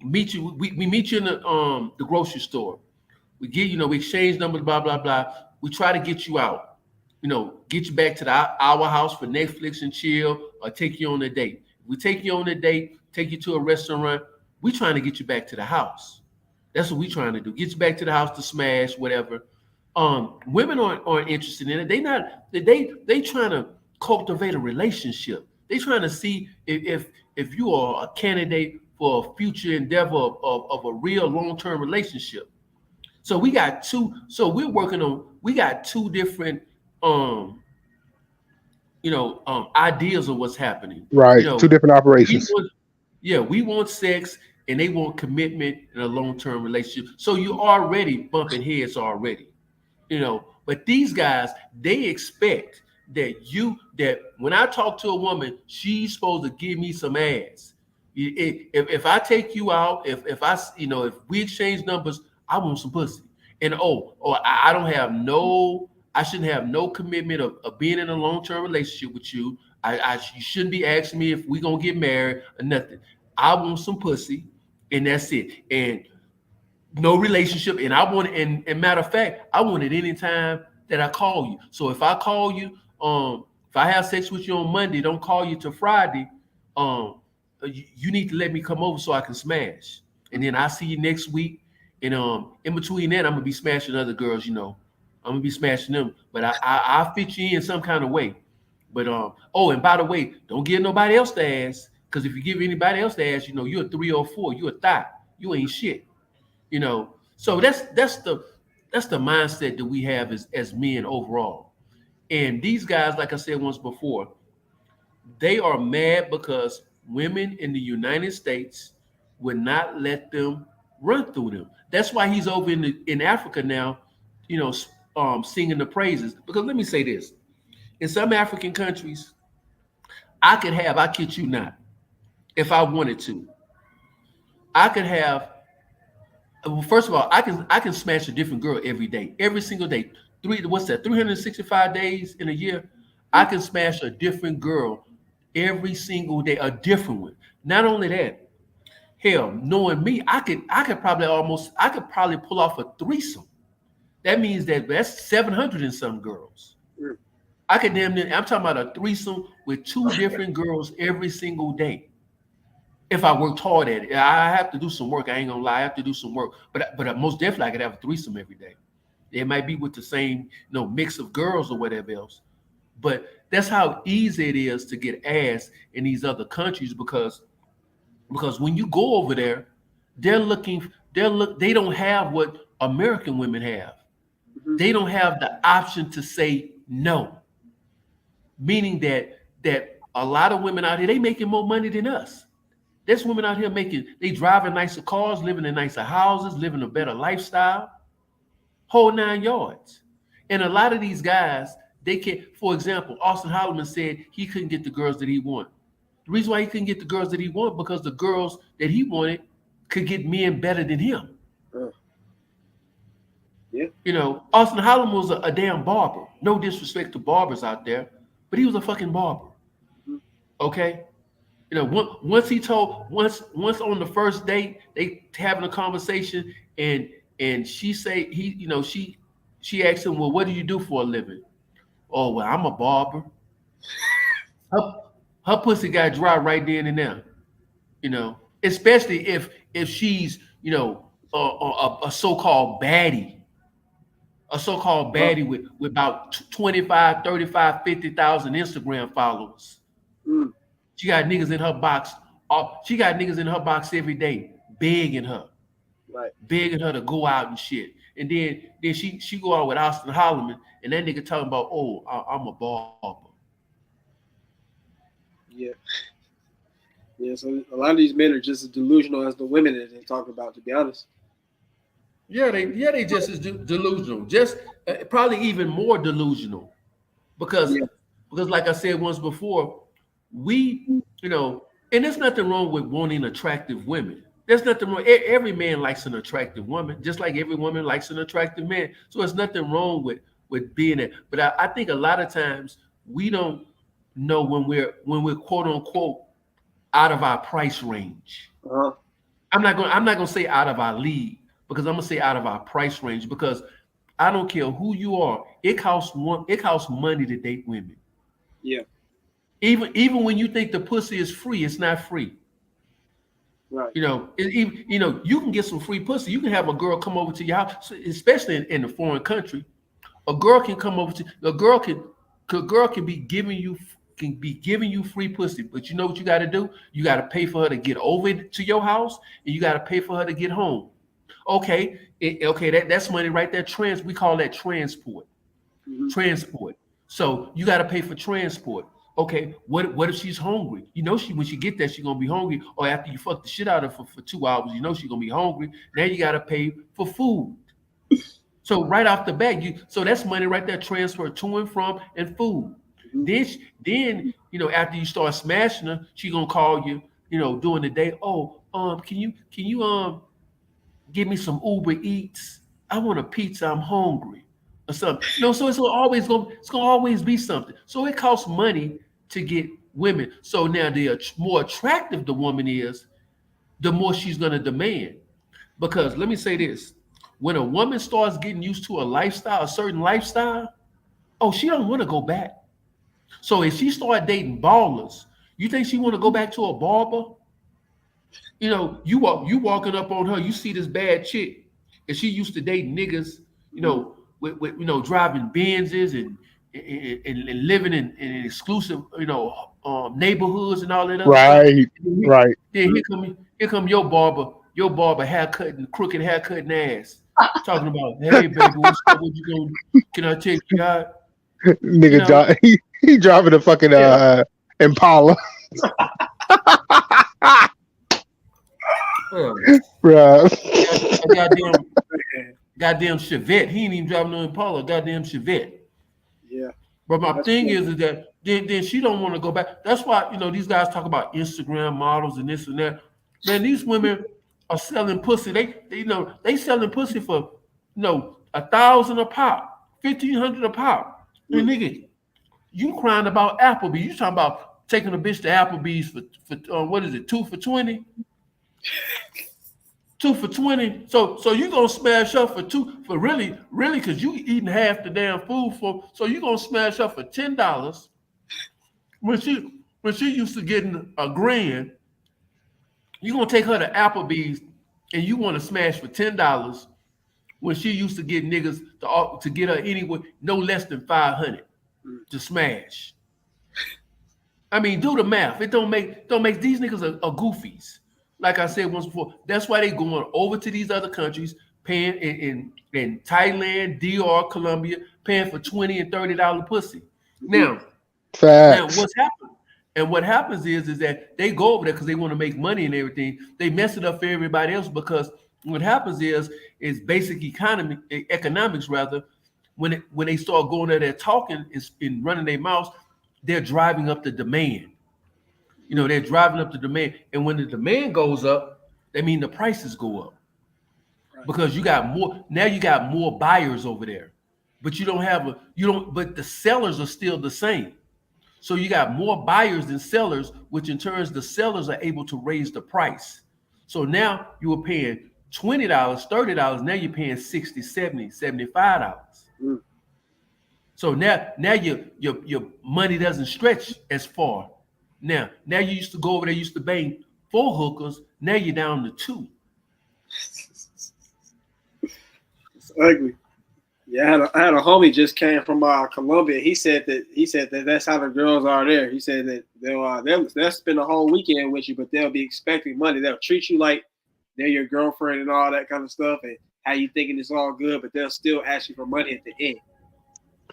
Meet you. We meet you in the grocery store. We give we exchange numbers. Blah blah blah. We try to get you out, get you back to our house for Netflix and chill, or take you on a date. We take you on a date, take you to a restaurant. We trying to get you back to the house. That's what we trying to do. Get you back to the house to smash, whatever. Women aren't interested in it. They trying to cultivate a relationship. They trying to see if you are a candidate for a future endeavor of a real long-term relationship. So we got 2. So we're working on. We got 2 different, ideas of what's happening. Right. 2 different operations. We want sex, and they want commitment in a long-term relationship. So you already bumping heads already, But these guys, they expect that when I talk to a woman, she's supposed to give me some ass. If I take you out, if I if we exchange numbers, I want some pussy. And I don't have I shouldn't have no commitment of being in a long-term relationship with you. You shouldn't be asking me if we're gonna get married or nothing. I want some pussy, and that's it. And no relationship. And I want it, and matter of fact, I want it anytime that I call you. So if I call you, if I have sex with you on Monday, don't call you till Friday. You need to let me come over so I can smash. And then I see you next week. And in between that, I'm gonna be smashing other girls, I'm gonna be smashing them. But I'll fit you in some kind of way. But and by the way, don't give nobody else the ass. Because if you give anybody else the ass, you're a 3 or 4, you're a thigh, you ain't shit. So that's the mindset that we have as men overall. And these guys, like I said once before, they are mad because women in the United States would not let them run through them. That's why he's over in Africa now, singing the praises. Because let me say this, in some African countries, I kid you not, if I wanted to, I could have. Well, first of all, I can smash a different girl every day, every single day. 365 days in a year, I can smash a different girl every single day, a different one. Not only that, hell, knowing me, I could probably pull off a threesome. That means that's 700 and some girls. I could I'm talking about a threesome with 2 different girls every single day. If I worked hard at it, I have to do some work. I ain't gonna lie, I have to do some work. But most definitely, I could have a threesome every day. It might be with the same, mix of girls or whatever else. But that's how easy it is to get ass in these other countries because when you go over there, they don't have what American women have. Mm-hmm. They don't have the option to say no. Meaning that a lot of women out here, they making more money than us. There's women out here they driving nicer cars, living in nicer houses, living a better lifestyle, whole 9 yards. And a lot of these guys, they can't. For example, Auston Holleman said he couldn't get the girls that he wanted. The reason why he couldn't get the girls that he wanted because the girls that he wanted could get men better than him. Yeah. Auston Holleman was a damn barber. No disrespect to barbers out there, but he was a fucking barber. Okay. Once on the first date, they having a conversation and she say she asked him, well, what do you do for a living? Oh, well, I'm a barber. Her pussy got dry right then and there, especially if she's, a so-called baddie. A so-called baddie with about 25, 35, 50,000 Instagram followers. She got niggas in her box. She got niggas in her box every day, begging her, begging her to go out and shit. And then she go out with Auston Holleman, and that nigga talking about, oh, I'm a barber. Yeah. Yeah. So a lot of these men are just as delusional as the women that they talk about. To be honest. Yeah, they just as delusional, just probably even more delusional, because like I said once before. We, and there's nothing wrong with wanting attractive women. There's nothing wrong. Every man likes an attractive woman, just like every woman likes an attractive man. So there's nothing wrong with being it. But I think a lot of times we don't know when we're quote unquote out of our price range. Uh-huh. I'm not gonna say out of our league because I'm gonna say out of our price range because I don't care who you are. It costs money to date women. Yeah. Even when you think the pussy is free, it's not free. Right. You can get some free pussy. You can have a girl come over to your house, especially in a foreign country. A girl can come over to a girl can be giving you free pussy, but you know what you got to do? You got to pay for her to get over to your house, and you got to pay for her to get home. Okay, that's money right there. We call that transport. Mm-hmm. Transport. So you got to pay for transport. Okay, what if she's hungry? When she get there, she's gonna be hungry. Or after you fuck the shit out of her for 2 hours, she's gonna be hungry. Now you gotta pay for food. So right off the bat, so that's money right there, transfer to and from and food. Then after you start smashing her, she gonna call you, during the day. Oh, can you give me some Uber Eats? I want a pizza. I'm hungry, or something. So it's gonna always be something. So it costs money to get women. So now the more attractive the woman is, the more she's gonna demand. Because let me say this: when a woman starts getting used to a certain lifestyle, oh, she don't want to go back. So if she start dating ballers, you think she want to go back to a barber? You walking up on her, you see this bad chick, and she used to date niggas, with driving Benzes and living in exclusive, neighborhoods and all that other Right, stuff. right. Then here come your barber haircutting, crooked haircutting ass, talking about, hey baby, what's up? What you gonna? Can I take you out? Nigga, he driving a fucking Impala. Bruh. A goddamn Chevette. He ain't even driving no Impala. Goddamn Chevette. Yeah. But my thing is that then she don't want to go back. That's why these guys talk about Instagram models and this and that. Man, these women are selling pussy. They selling pussy for $1,000 a pop, $1,500 a pop. And nigga, you crying about Applebee's. You talking about taking a bitch to Applebee's for what is it, 2 for $20? 2 for $20. So you gonna smash up for really because you eating half the damn food so you gonna smash up for $10 when she used to getting $1,000. You gonna take her to Applebee's and you want to smash for $10 when she used to get niggas to get her anywhere no less than $500 to smash. I mean, do the math. It don't make these niggas are goofies. Like I said once before, that's why they going over to these other countries, paying in Thailand, DR, Colombia, paying for $20 and $30 pussy. Now what's happened? And what happens is that they go over there because they want to make money and everything. They mess it up for everybody else because what happens is basic economics rather. When they start going there talking and running their mouths, they're driving up the demand. They're driving up the demand. And when the demand goes up, that means the prices go up. Right. Because you got more buyers over there. But but the sellers are still the same. So you got more buyers than sellers, which in turn the sellers are able to raise the price. So now you were paying $20, $30, now you're paying $60, $70, $75. Mm. So now your money doesn't stretch as far. Now you used to go over there, used to bang 4 hookers. Now you're down to 2. It's ugly. Yeah, I had a homie just came from Colombia. He said that that's how the girls are there. He said that they'll spend a whole weekend with you, but they'll be expecting money. They'll treat you like they're your girlfriend and all that kind of stuff, and how you thinking it's all good, but they'll still ask you for money at the end.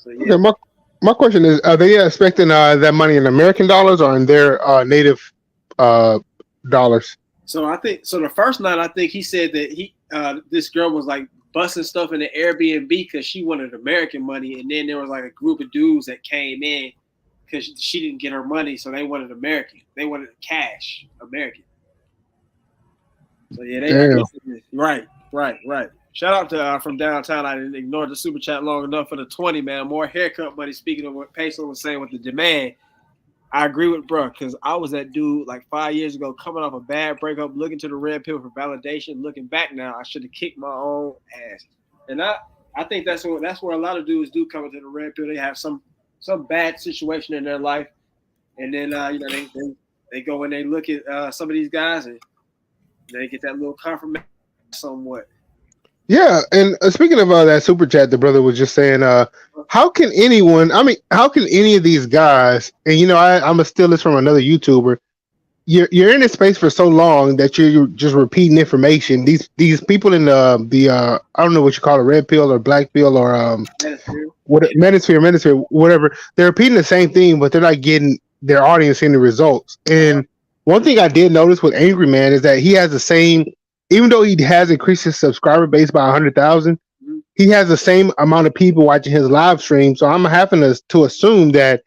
So yeah. Okay, my question is: are they expecting that money in American dollars or in their native dollars? So the first night, I think he said that this girl was like busting stuff in the Airbnb because she wanted American money, and then there was like a group of dudes that came in because she didn't get her money, so they wanted American. They wanted cash, American. So yeah, right. Shout out to from downtown. I didn't ignore the super chat long enough for the 20, man. More haircut money. Speaking of what Peso was saying with the demand, I agree with bro because I was that dude like 5 years ago coming off a bad breakup, looking to the red pill for validation. Looking back now, I should have kicked my own ass. And I think that's where a lot of dudes do come into the red pill. They have some bad situation in their life, and then they go and they look at some of these guys and they get that little confirmation somewhat. Yeah, and speaking of that super chat, the brother was just saying, how can any of these guys, and I'm gonna steal this from another YouTuber, you're in this space for so long that you're just repeating information. These people in the I don't know what you call it, red pill or black pill or manosphere, whatever. They're repeating the same thing, but they're not getting their audience any results. And one thing I did notice with Angry Man is that he has the same. Even though he has increased his subscriber base by 100,000, he has the same amount of people watching his live stream. So I'm having to assume that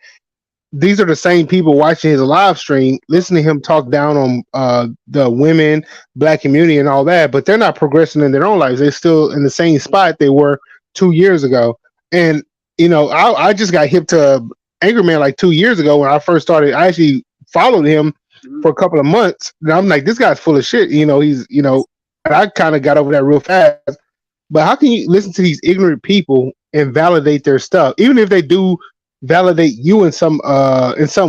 these are the same people watching his live stream, listening to him talk down on the women, black community, and all that, but they're not progressing in their own lives. They're still in the same spot they were 2 years ago. And I just got hip to Angry Man like 2 years ago when I first started. I actually followed him for a couple of months, and I'm like, this guy's full of shit. And I kind of got over that real fast. But how can you listen to these ignorant people and validate their stuff, even if they do validate you in some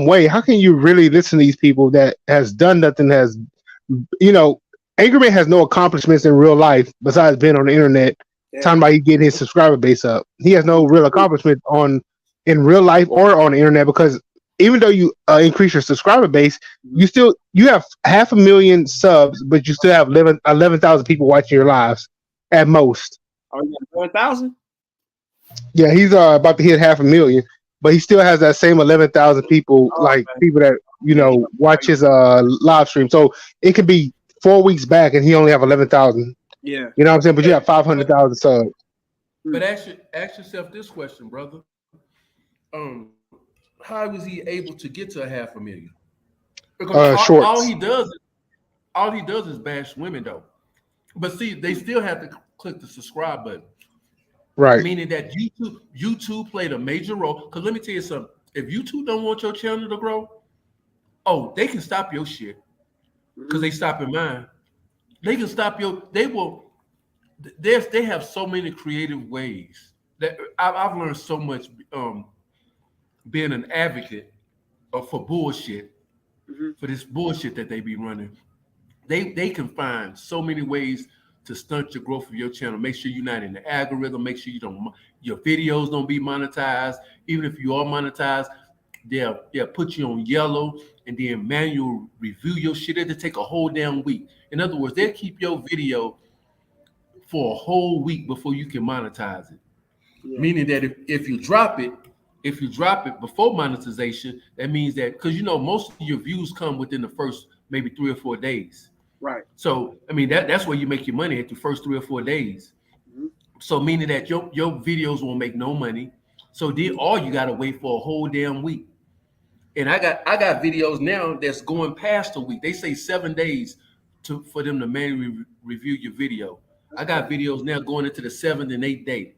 way? How can you really listen to these people that has done nothing? Angry Man has no accomplishments in real life besides being on the internet. Talking about he getting his subscriber base up. He has no real accomplishment in real life or on the internet, because even though you increase your subscriber base, you have 500,000 subs, but you still have 11,000 people watching your lives at most. Oh, you got 1,000? Yeah, he's about to hit 500,000, but he still has that same 11,000 people, people that watch his live stream. So it could be 4 weeks back and he only have 11,000. Yeah, you know what I'm saying. But you have 500,000 subs. But ask yourself this question, brother. How was he able to get to 500,000? Because all he does is bash women, though. But see, they still have to click the subscribe button. Right. Meaning that YouTube played a major role. Because let me tell you something. If YouTube don't want your channel to grow, they can stop your shit. Because they stopping mine. They can stop they have so many creative ways that I've learned so much being an advocate for bullshit, for this bullshit that they be running. They can find so many ways to stunt your growth of your channel. Make sure you're not in the algorithm. Make sure your videos don't be monetized. Even if you are monetized, they'll put you on yellow and then manual review your shit. It'll take a whole damn week. In other words, they'll keep your video for a whole week before you can monetize it. Yeah. Meaning that if you drop it before monetization, that means that, because most of your views come within the first maybe 3 or 4 days. Right. So I mean that's where you make your money, at the first 3 or 4 days. So meaning that your videos won't make no money. So then all you gotta wait for a whole damn week. And I got videos now that's going past a week. They say 7 days for them to manually review your video. I got videos now going into the 7th and 8th day.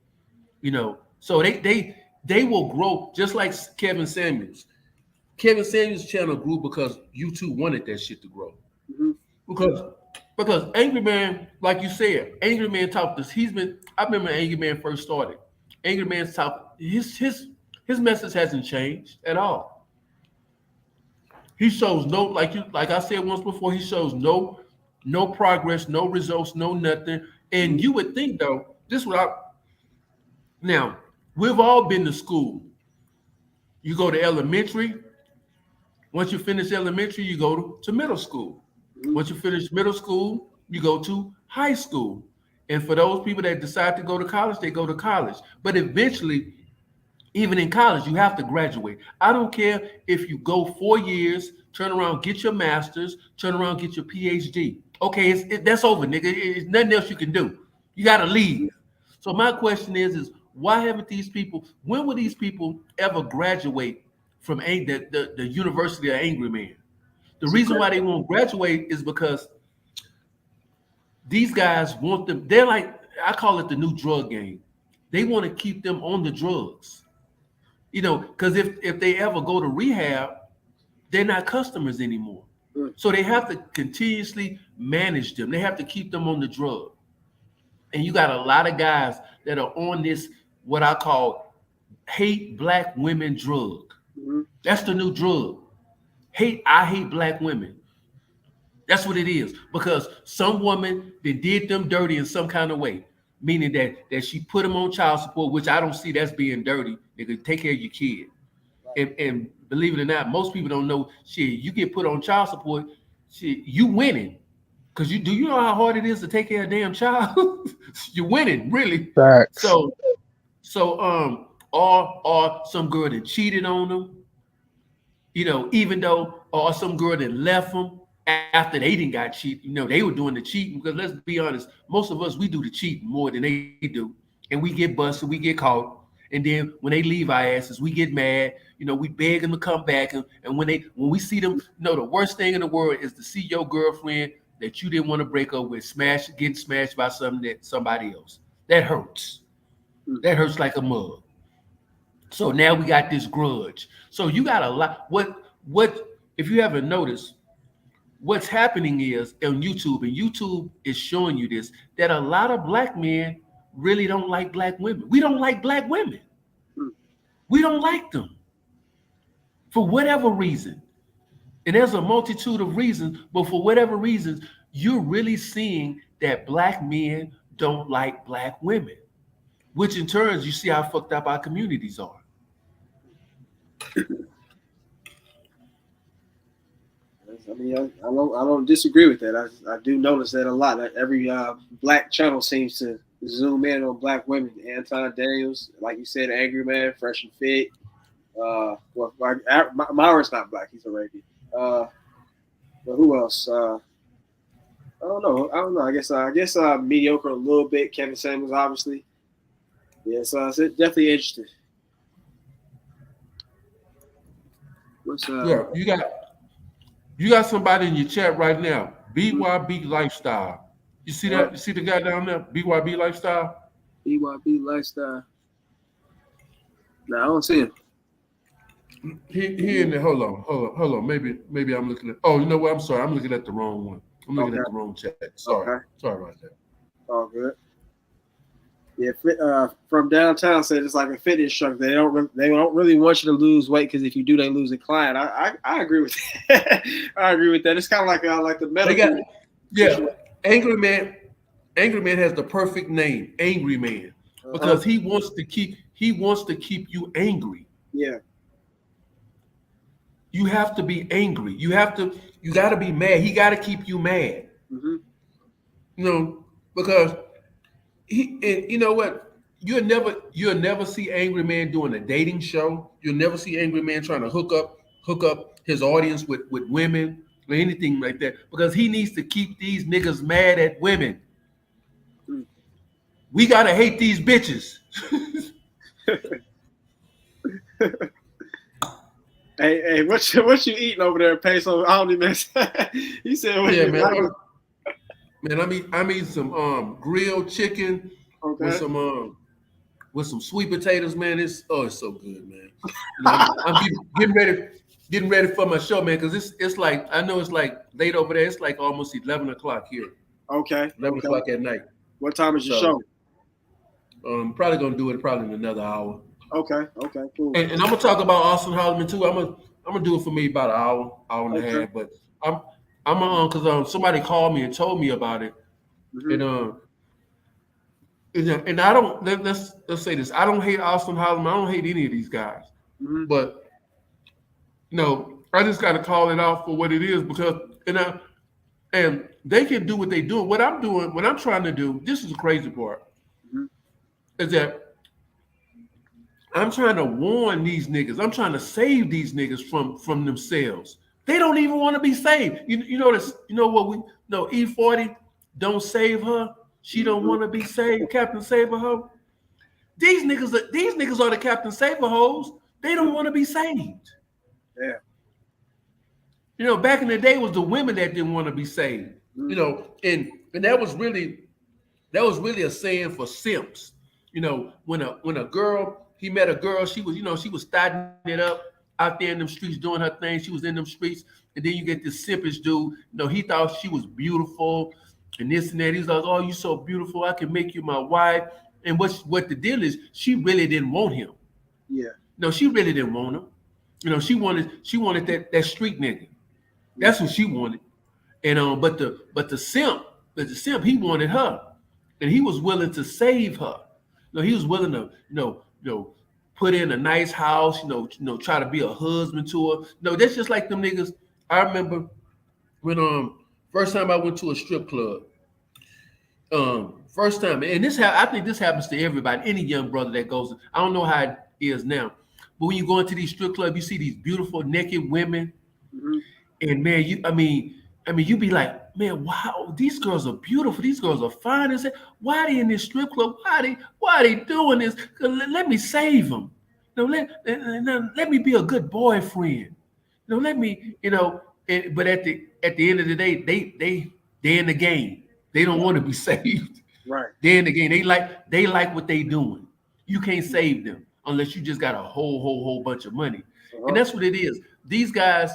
So they will grow just like Kevin Samuels. Kevin Samuels' channel grew because YouTube wanted that shit to grow. Because Angry Man, like you said, Angry Man talked this. I remember Angry Man first started. Angry Man's talk, his message hasn't changed at all. He shows like I said once before, he shows no progress, no results, no nothing. And you would think though, now we've all been to school. You go to elementary. Once you finish elementary, you go to middle school. Once you finish middle school, you go to high school. And for those people that decide to go to college, they go to college. But eventually, even in college, you have to graduate. I don't care if you go 4 years, turn around, get your master's, turn around, get your PhD. Okay, that's over, nigga. It's nothing else you can do. You got to leave. So my question is why haven't these people, when will these people ever graduate from the University of Angry Man? The reason why they won't graduate is because these guys want them. They're like, I call it the new drug game. They want to keep them on the drugs. Because if they ever go to rehab, they're not customers anymore. So they have to continuously manage them. They have to keep them on the drug. And you got a lot of guys that are on this, what I call hate black women drug. That's the new drug. I hate black women. That's what it is. Because some woman that did them dirty in some kind of way, meaning that she put them on child support, which I don't see that's being dirty. Nigga, take care of your kid. And believe it or not, most people don't know, shit, you get put on child support, shit, you winning. Because you know how hard it is to take care of a damn child? You're winning, really. Facts. So or some girl that cheated on them, even though, or some girl that left them after they didn't got cheated, they were doing the cheating. Because let's be honest, most of us, we do the cheating more than they do. And we get busted, we get caught. And then when they leave our asses, we get mad. We beg them to come back. And when we see them, the worst thing in the world is to see your girlfriend that you didn't want to break up with getting smashed by somebody else. That hurts. That hurts like a mug. So now we got this grudge. So you got a lot. What if you haven't noticed? What's happening is on YouTube, and YouTube is showing you this, that a lot of black men really don't like black women. We don't like black women. We don't like them for whatever reason. And there's a multitude of reasons, but for whatever reasons, you're really seeing that black men don't like black women, which in turn, you see how fucked up our communities are. I mean, I don't disagree with that. I do notice that a lot. Every black channel seems to zoom in on black women. Anton Daniels, like you said, Angry Man, Fresh and Fit. Myron's not black; he's Arabian. But who else? I don't know. I guess mediocre a little bit. Kevin Samuels, obviously. Yeah, so it's definitely interesting. What's Yeah, you got somebody in your chat right now. BYB Lifestyle. You see that? You see the guy down there? BYB Lifestyle. BYB Lifestyle. No, I don't see him. He in there. Hold on. Maybe I'm looking at. Oh, you know what? I'm sorry. I'm looking at the wrong one. I'm looking at the wrong chat. Sorry. Okay. Sorry about that. All good. Yeah, from downtown said it's like a fitness instructor. They don't really want you to lose weight because if you do, they lose a client. I agree with that. I agree with that. It's kind of like the medical. Angry Man. Angry Man has the perfect name, Angry Man, because he wants to keep you angry. Yeah. You have to be angry. You got to be mad. He got to keep you mad. Mm-hmm. Because you know what? You'll never see Angry Man doing a dating show. You'll never see Angry Man trying to hook up his audience with women or anything like that, because he needs to keep these niggas mad at women. We gotta hate these bitches. Hey, what you eating over there, Peso? I don't even. He said, "Yeah, man. I'm eating some grilled chicken with some sweet potatoes, man. It's so good, man. I'm getting ready for my show, man, because it's like, I know it's like late over there. It's like almost 11 o'clock here. Okay. 11 o'clock at night. What time is your show? Probably gonna do it probably in another hour. Okay, cool. And I'm gonna talk about Auston Holleman too. I'm gonna do it for me about an hour and a half. But I'm because somebody called me and told me about it, and I don't let's say this. I don't hate Auston Holleman. I don't hate any of these guys, but I just got to call it out for what it is, because and they can do what they do. What I'm trying to do. This is the crazy part, is that I'm trying to warn these niggas. I'm trying to save these niggas from themselves. They don't even want to be saved. You know this. You know what E40 don't save her. She don't want to be saved. Captain Saver Ho. These niggas are the Captain Saver hoes. They don't want to be saved. Yeah. Back in the day, it was the women that didn't want to be saved. And that was really a saying for simps. When a girl, he met a girl, she was starting it up out there in them streets doing her thing. She was in them streets, and then you get this simpish dude. He thought she was beautiful and this and that. He's like, "Oh, you so beautiful. I can make you my wife." And what the deal is, she really didn't want him. Yeah. No, she really didn't want him. She wanted that street nigga. That's what she wanted. And but the simp, he wanted her, and he was willing to save her. He was willing to put in a nice house, try to be a husband to her. That's just like them niggas. I remember when first time I went to a strip club. First time, and I think this happens to everybody, any young brother that goes. I don't know how it is now, but when you go into these strip clubs, you see these beautiful naked women, and man, you be like, man, wow, these girls are beautiful. These girls are fine. And say, why are they in this strip club? Why are they doing this? Let me save them. Let me be a good boyfriend. Let me, but at the end of the day, they're in the game. They don't want to be saved. Right. They're in the game. They like what they doing. You can't save them unless you just got a whole bunch of money. And that's what it is. These guys,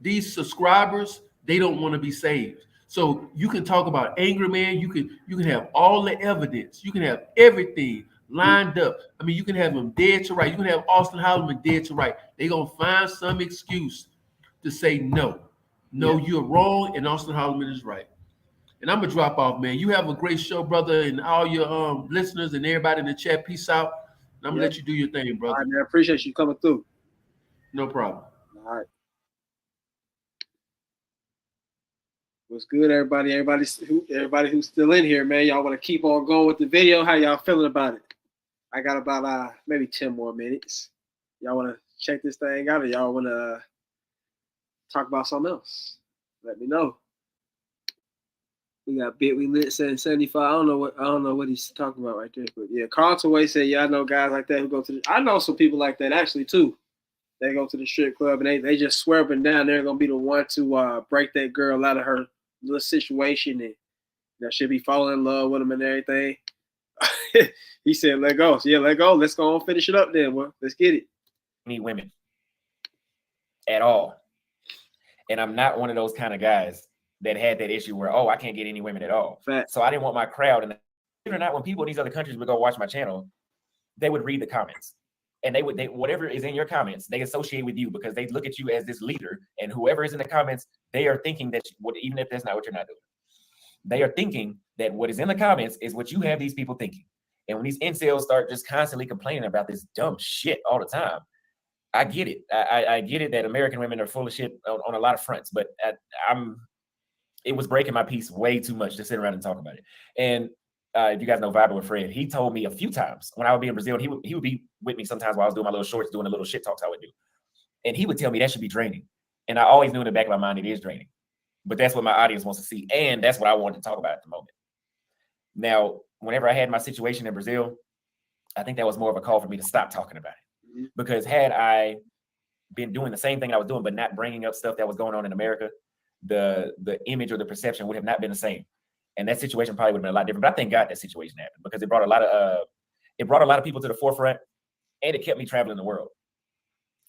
these subscribers, they don't want to be saved. So you can talk about Angry Man. You can have all the evidence. You can have everything lined up. I mean, you can have them dead to right. You can have Auston Holleman dead to right. They're gonna find some excuse to say no. You're wrong, and Auston Holleman is right. And I'm gonna drop off, man. You have a great show, brother, and all your listeners and everybody in the chat. Peace out. And I'm gonna let you do your thing, brother. All right, man. I appreciate you coming through. No problem. All right. What's good, everybody? Everybody who's still in here, man. Y'all want to keep on going with the video? How y'all feeling about it? I got about maybe 10 more minutes. Y'all want to check this thing out, or y'all want to talk about something else? Let me know. We got we lit 775. I don't know what he's talking about right there, but yeah, Carlton Way said, yeah, I know guys like that who go to I know some people like that actually too. They go to the strip club and they just swear up and down they're gonna be the one to break that girl out of her little situation, and she'll be falling in love with him and everything. He said, let go. So yeah, let go. Let's go and finish it up then. Well, let's get it. Any women at all. And I'm not one of those kind of guys that had that issue where, I can't get any women at all. Fact. So I didn't want my crowd. And believe it or not, when people in these other countries would go watch my channel, they would read the comments. And they whatever is in your comments, they associate with you because they look at you as this leader. And whoever is in the comments, they are thinking that even if that's not what you're not doing, they are thinking that what is in the comments is what you have these people thinking. And when these incels start just constantly complaining about this dumb shit all the time, I get it. I get it that American women are full of shit on a lot of fronts, but it was breaking my peace way too much to sit around and talk about it. And if you guys know Vibing with Fred, he told me a few times when I would be in Brazil, and he would be with me sometimes while I was doing my little shorts, doing the little shit talks I would do. And he would tell me that should be draining. And I always knew in the back of my mind it is draining. But that's what my audience wants to see. And that's what I wanted to talk about at the moment. Now, whenever I had my situation in Brazil, I think that was more of a call for me to stop talking about it. Mm-hmm. Because had I been doing the same thing I was doing, but not bringing up stuff that was going on in America, the image or the perception would have not been the same. And that situation probably would have been a lot different. But I thank God that situation happened because it brought a lot of people to the forefront, and it kept me traveling the world,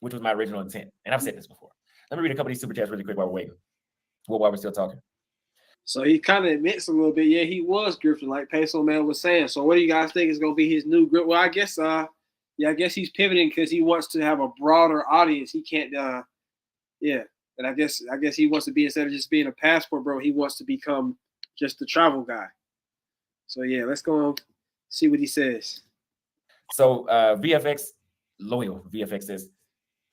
which was my original intent. And I've said this before. Let me read a couple of these super chats really quick while we're waiting. While we're still talking. So he kind of admits a little bit. Yeah, he was grifting, like Peso Man was saying. So what do you guys think is going to be his new grip? Well, I guess he's pivoting because he wants to have a broader audience. He can't, And I guess he wants to be, instead of just being a passport bro, he wants to become just the travel guy. So yeah, let's go and see what he says. So VFX loyal VFX says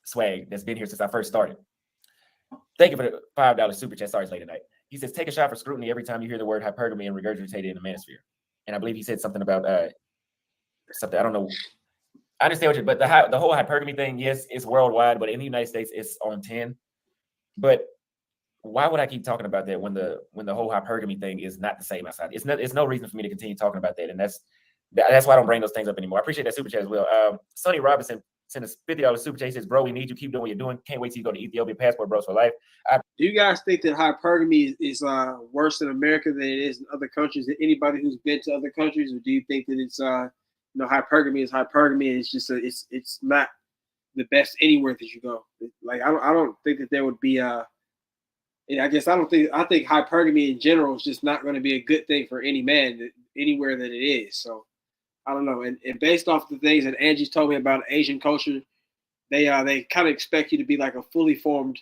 swag that's been here since I first started. Thank you for the $5 super chat. Sorry it's late at night. He says, take a shot for scrutiny every time you hear the word hypergamy and regurgitated in the manosphere. And I believe he said something about something. I don't know. I understand what you, but the whole hypergamy thing, yes, it's worldwide, but in the United States, it's on 10. But why would I keep talking about that when the whole hypergamy thing is not the same outside? It's no reason for me to continue talking about that. And that's why I don't bring those things up anymore. I appreciate that super chat as well. Sonny Robinson sent us $50 super chat. He says, bro, we need you. Keep doing what you're doing. Can't wait till you go to Ethiopia. Passport bros for life. Do you guys think that hypergamy is worse in America than it is in other countries? That anybody who's been to other countries, or do you think that it's hypergamy is hypergamy and it's just it's not the best anywhere that you go? Like I don't think that there would be I think hypergamy in general is just not going to be a good thing for any man anywhere that it is. So I don't know. And based off the things that Angie's told me about Asian culture, they kind of expect you to be like a fully formed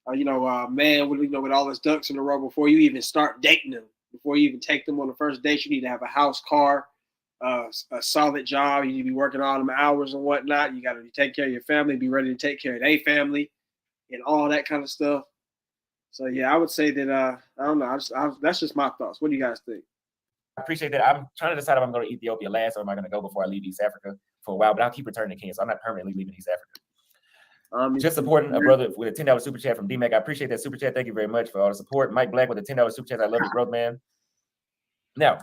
man with all his ducks in a row before you even start dating them. Before you even take them on the first date, you need to have a house, car, a solid job. You need to be working all them hours and whatnot. You got to take care of your family, be ready to take care of their family, and all that kind of stuff. So yeah, I would say that I don't know. That's just my thoughts. What do you guys think? I appreciate that. I'm trying to decide if I'm going to Ethiopia last or am I going to go before I leave East Africa for a while. But I'll keep returning to Kenya, so I'm not permanently leaving East Africa. Just supporting a brother with a $10 super chat from D-Mac. I appreciate that super chat. Thank you very much for all the support. Mike Black with a $10 super chat. I love your growth, man. Now,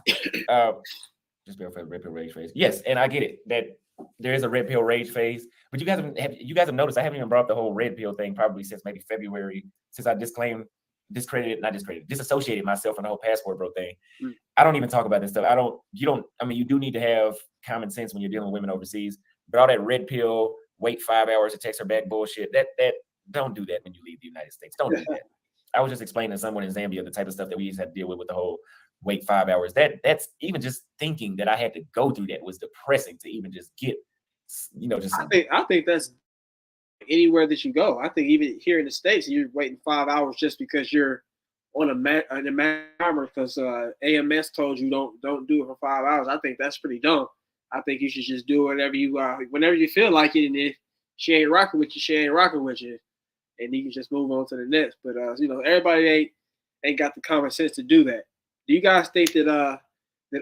just be for the red pill rage phase. Yes, and I get it that there is a red pill rage phase, but you guys have noticed I haven't even brought up the whole red pill thing probably since maybe February, since I disassociated myself from the whole passport bro thing. I don't even talk about this stuff. You do need to have common sense when you're dealing with women overseas, but all that red pill, wait 5 hours to text her back bullshit, that don't do that when you leave the United States. Don't do that. I was just explaining to someone in Zambia the type of stuff that we used to have to deal with the whole wait 5 hours. That's even just thinking that I had to go through that was depressing to even just get, I think that's anywhere that you go. I think even here in the States, you're waiting 5 hours just because you're on a timer because AMS told you don't do it for 5 hours. I think that's pretty dumb. I think you should just do whatever whenever you feel like it, and if she ain't rocking with you, she ain't rocking with you, and you can just move on to the next. But everybody ain't got the common sense to do that. Do you guys think that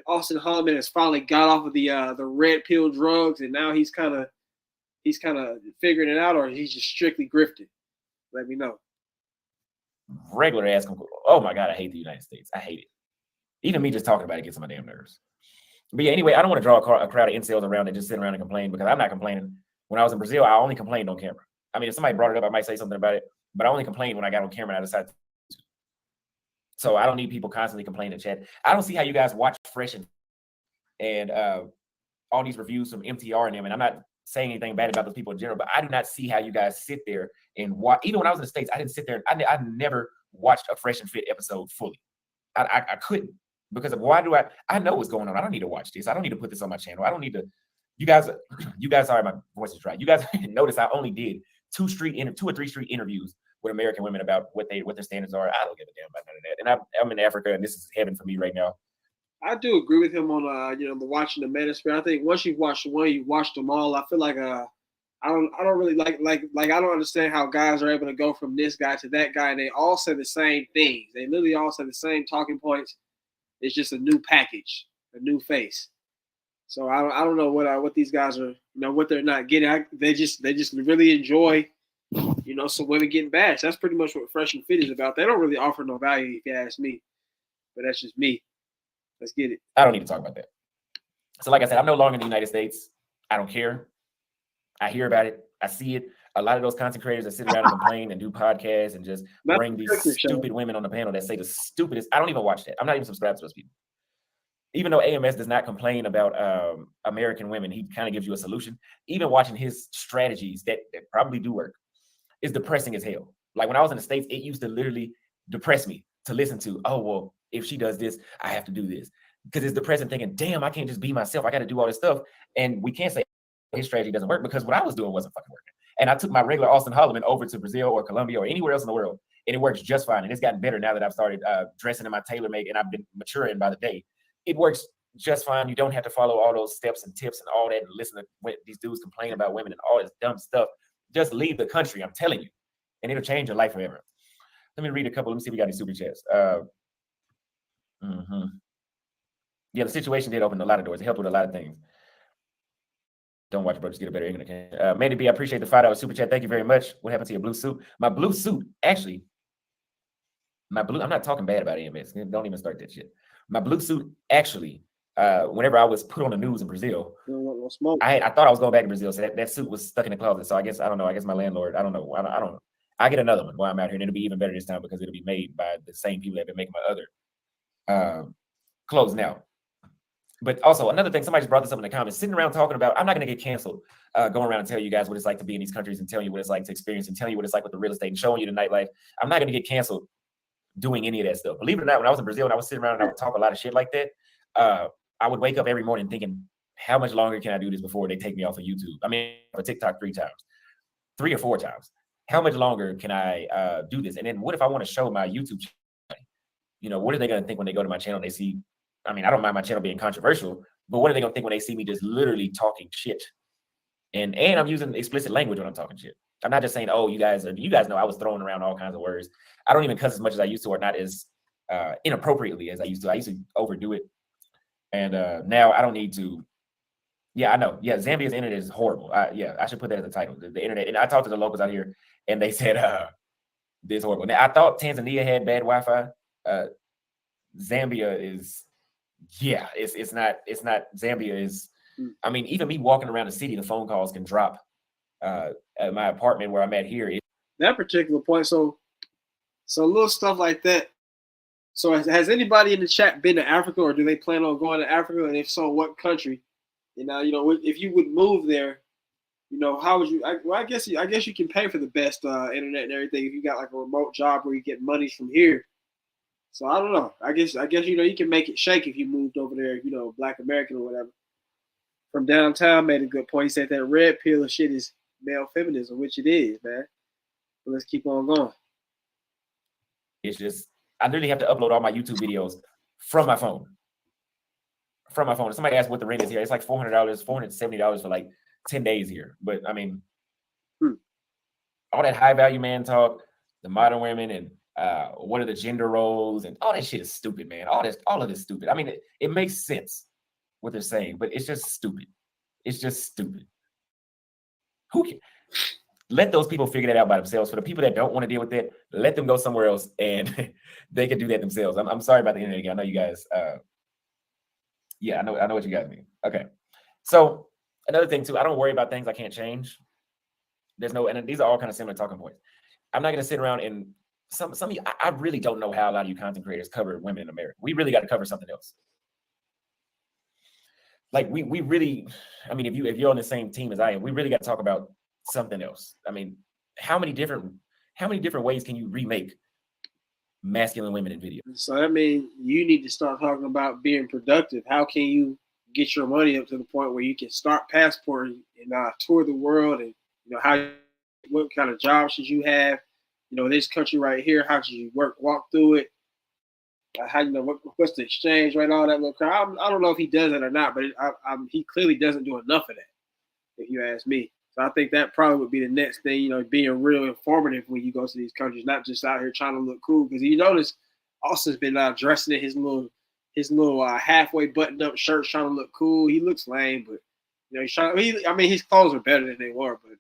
Auston Holleman has finally got off of the red pill drugs and now he's kind of figuring it out, or he's just strictly grifting? Let me know. Regular ass. Oh my God, I hate the United States. I hate it. Even me just talking about it gets on my damn nerves. But yeah, anyway, I don't want to draw a crowd of incels around and just sit around and complain, because I'm not complaining. When I was in Brazil, I only complained on camera. I mean, if somebody brought it up, I might say something about it, but I only complained when I got on camera and I decided to. So I don't need people constantly complaining in chat. I don't see how you guys watch Fresh and all these reviews from MTR and them, and I'm not saying anything bad about those people in general, but I do not see how you guys sit there and watch. Even when I was in the States, I didn't sit there. I never watched a Fresh and Fit episode fully. I couldn't, because of why do I know what's going on. I don't need to watch this. I don't need to put this on my channel. I don't need to. You guys, sorry, my voice is dry. You guys notice I only did 2 or 3 street interviews with American women about what their standards are. I don't give a damn about none of that. And I'm in Africa, and this is heaven for me right now. I do agree with him on the watching the Manosphere. I think once you've watched one, you've watched them all. I feel like I don't really like I don't understand how guys are able to go from this guy to that guy and they all say the same things. They literally all say the same talking points. It's just a new package, a new face. So I don't know what these guys are, what they're not getting. They just really enjoy, some women getting bashed. That's pretty much what Fresh and Fit is about. They don't really offer no value, if you ask me. But that's just me. Let's get it. I don't need to talk about that. So like I said, I'm no longer in the United States. I don't care. I hear about it. I see it. A lot of those content creators that sit around and complain and do podcasts and just bring these stupid women on the panel that say the stupidest. I don't even watch that. I'm not even subscribed to those people. Even though AMS does not complain about American women, he kind of gives you a solution. Even watching his strategies that probably do work is depressing as hell. Like when I was in the States, it used to literally depress me to listen to, oh, well, if she does this, I have to do this. Because it's depressing thinking, damn, I can't just be myself. I got to do all this stuff. And we can't say his strategy doesn't work, because what I was doing wasn't fucking working. And I took my regular Auston Holleman over to Brazil or Colombia or anywhere else in the world, and it works just fine. And it's gotten better now that I've started dressing in my tailor-made and I've been maturing by the day. It works just fine. You don't have to follow all those steps and tips and all that and listen to what these dudes complain about women and all this dumb stuff. Just leave the country, I'm telling you, and it'll change your life forever. Let me read a couple. Let me see if we got any super chats. Yeah, the situation did open a lot of doors. It helped with a lot of things. Don't watch, bro. Just get a better internet. Mandy B, I appreciate the $5 super chat. Thank you very much. What happened to your blue suit? My blue suit, actually, I'm not talking bad about AMS. Don't even start that shit. My blue suit, actually, whenever I was put on the news in Brazil, I thought I was going back to Brazil. So that suit was stuck in the closet. So I guess, I don't know. I guess my landlord, I don't know. I don't know. I get another one while I'm out here, and it'll be even better this time because it'll be made by the same people that have been making my other clothes now. But also, another thing, somebody just brought this up in the comments, sitting around talking about, I'm not going to get canceled, going around and tell you guys what it's like to be in these countries and telling you what it's like to experience and telling you what it's like with the real estate and showing you the nightlife. I'm not going to get canceled doing any of that stuff. Believe it or not, when I was in Brazil and I was sitting around and I would talk a lot of shit like that, I would wake up every morning thinking, how much longer can I do this before they take me off of YouTube? I mean, for TikTok 3 or 4 times. How much longer can I do this? And then what if I want to show my YouTube channel? What are they going to think when they go to my channel and they see, I mean, I don't mind my channel being controversial, but what are they going to think when they see me just literally talking shit? And I'm using explicit language when I'm talking shit. I'm not just saying, oh, you guys know I was throwing around all kinds of words. I don't even cuss as much as I used to, or not as inappropriately as I used to. I used to overdo it. And now I don't need to Yeah, I know. Yeah, Zambia's internet is horrible. Yeah, I should put that as the title. The internet. And I talked to the locals out here, and they said, this is horrible. Now, I thought Tanzania had bad Wi-Fi. Zambia is, yeah, it's not. Zambia is. I mean, even me walking around the city, the phone calls can drop. At my apartment where I'm at here. That particular point. So little stuff like that. So has anybody in the chat been to Africa, or do they plan on going to Africa? And if so, what country? You know, if you would move there, you know, how would you? I guess you can pay for the best internet and everything if you got like a remote job where you get money from here. So I don't know. I guess you know you can make it shake if you moved over there. You know, Black American or whatever. From downtown made a good point. He said that red pill shit is male feminism, which it is, man. But let's keep on going. It's just I literally have to upload all my YouTube videos from my phone. If somebody asked what the rent is here, it's like $400, $470 for like 10 days here. But I mean, all that high value man talk, the modern women, and what are the gender roles, and all that shit is stupid, man. All of this stupid. I mean, it makes sense what they're saying, but it's just stupid. It's just stupid. Who can let those people figure that out by themselves? For the people that don't want to deal with it, let them go somewhere else and they can do that themselves. I'm sorry about the internet again. I know you guys. Yeah, I know what you guys mean. Okay, so another thing too, I don't worry about things I can't change. There's no, and these are all kind of similar talking points. I'm not gonna sit around and some of you. I really don't know how a lot of you content creators cover women in America. We really got to cover something else. Like we really, I mean, if you're on the same team as I am, we really got to talk about something else. I mean, how many different ways can you remake masculine women in video? So that means you need to start talking about being productive. How can you get your money up to the point where you can start passporting and tour the world, and you know what kind of job should you have? You know, this country right here, how should you walk through it? How you know what's the exchange rate, all that little crap. I don't know if he does it or not, but he clearly doesn't do enough of that, if you ask me. So I think that probably would be the next thing, you know, being real informative when you go to these countries, not just out here trying to look cool. Because you notice Austin's been dressing in his little halfway buttoned up shirt, trying to look cool. He looks lame, but you know, his clothes are better than they were, but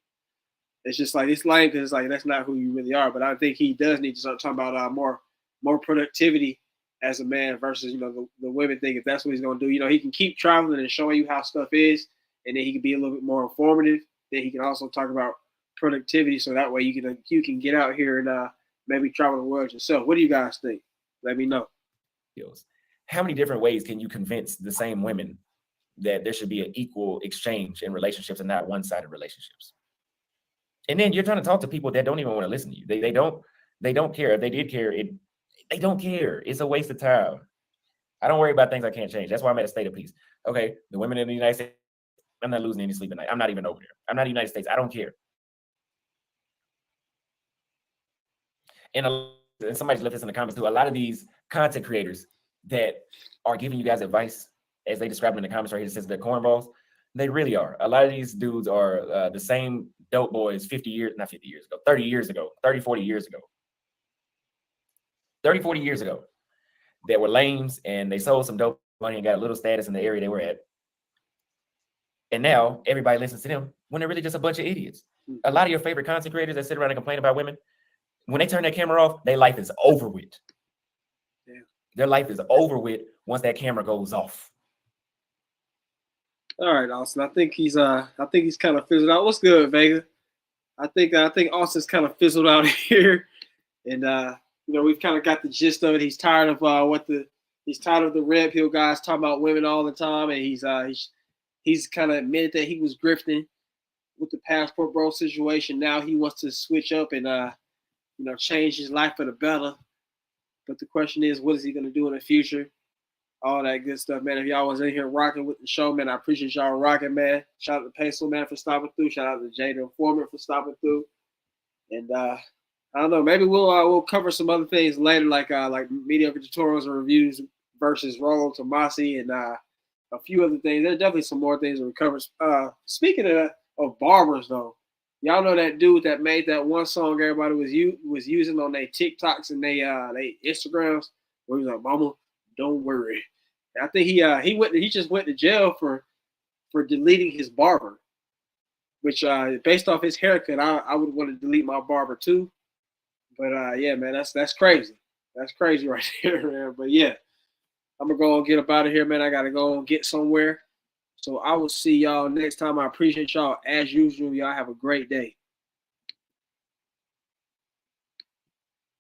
it's just like it's lame because it's like that's not who you really are. But I think he does need to start talking about more productivity as a man versus, you know, the women thing. If that's what he's gonna do, you know, he can keep traveling and showing you how stuff is, and then he can be a little bit more informative. Then he can also talk about productivity, so that way you can get out here and maybe travel the world yourself. What do you guys think? Let me know. How many different ways can you convince the same women that there should be an equal exchange in relationships and not one-sided relationships? And then you're trying to talk to people that don't even want to listen to you. They don't care. If they did care, they don't care. It's a waste of time. I don't worry about things I can't change. That's why I'm at a state of peace. Okay, the women in the United States, I'm not losing any sleep at night. I'm not even over there. I'm not in the United States. I don't care. And somebody's left this in the comments too. A lot of these content creators that are giving you guys advice, as they describe in the comments right here, it says they're cornballs. They really are. A lot of these dudes are the same dope boys 30 years ago, 30, 40 years ago. 30, 40 years ago that were lames, and they sold some dope money and got a little status in the area they were at. And now everybody listens to them when they're really just a bunch of idiots. A lot of your favorite content creators that sit around and complain about women, when they turn their camera off, their life is over with. Yeah. Their life is over with once that camera goes off. All right, Austin. I think he's kind of fizzled out. What's good, Vega? I think Austin's kind of fizzled out here, and you know, we've kind of got the gist of it. He's tired of he's tired of the red pill guys talking about women all the time, and he's kind of admitted that he was grifting with the passport bro situation. Now he wants to switch up and you know, change his life for the better. But the question is, what is he going to do in the future? All that good stuff, man. If y'all was in here rocking with the show, man, I appreciate y'all rocking, man. Shout out to Peso, man, for stopping through. Shout out to Jay the Informant for stopping through. And I don't know, maybe we'll cover some other things later, like mediocre tutorials and reviews versus Rollo Tomasi and a few other things. There's definitely some more things to recover. Speaking of barbers, though, y'all know that dude that made that one song everybody was using on their TikToks and they Instagrams, where he was like, "Mama, don't worry." I think he just went to jail for for deleting his barber, which based off his haircut, I would want to delete my barber too. But yeah, man, that's crazy. That's crazy right there, man. But yeah, I'm gonna go and get up out of here, man. I gotta go and get somewhere. So I will see y'all next time. I appreciate y'all as usual. Y'all have a great day.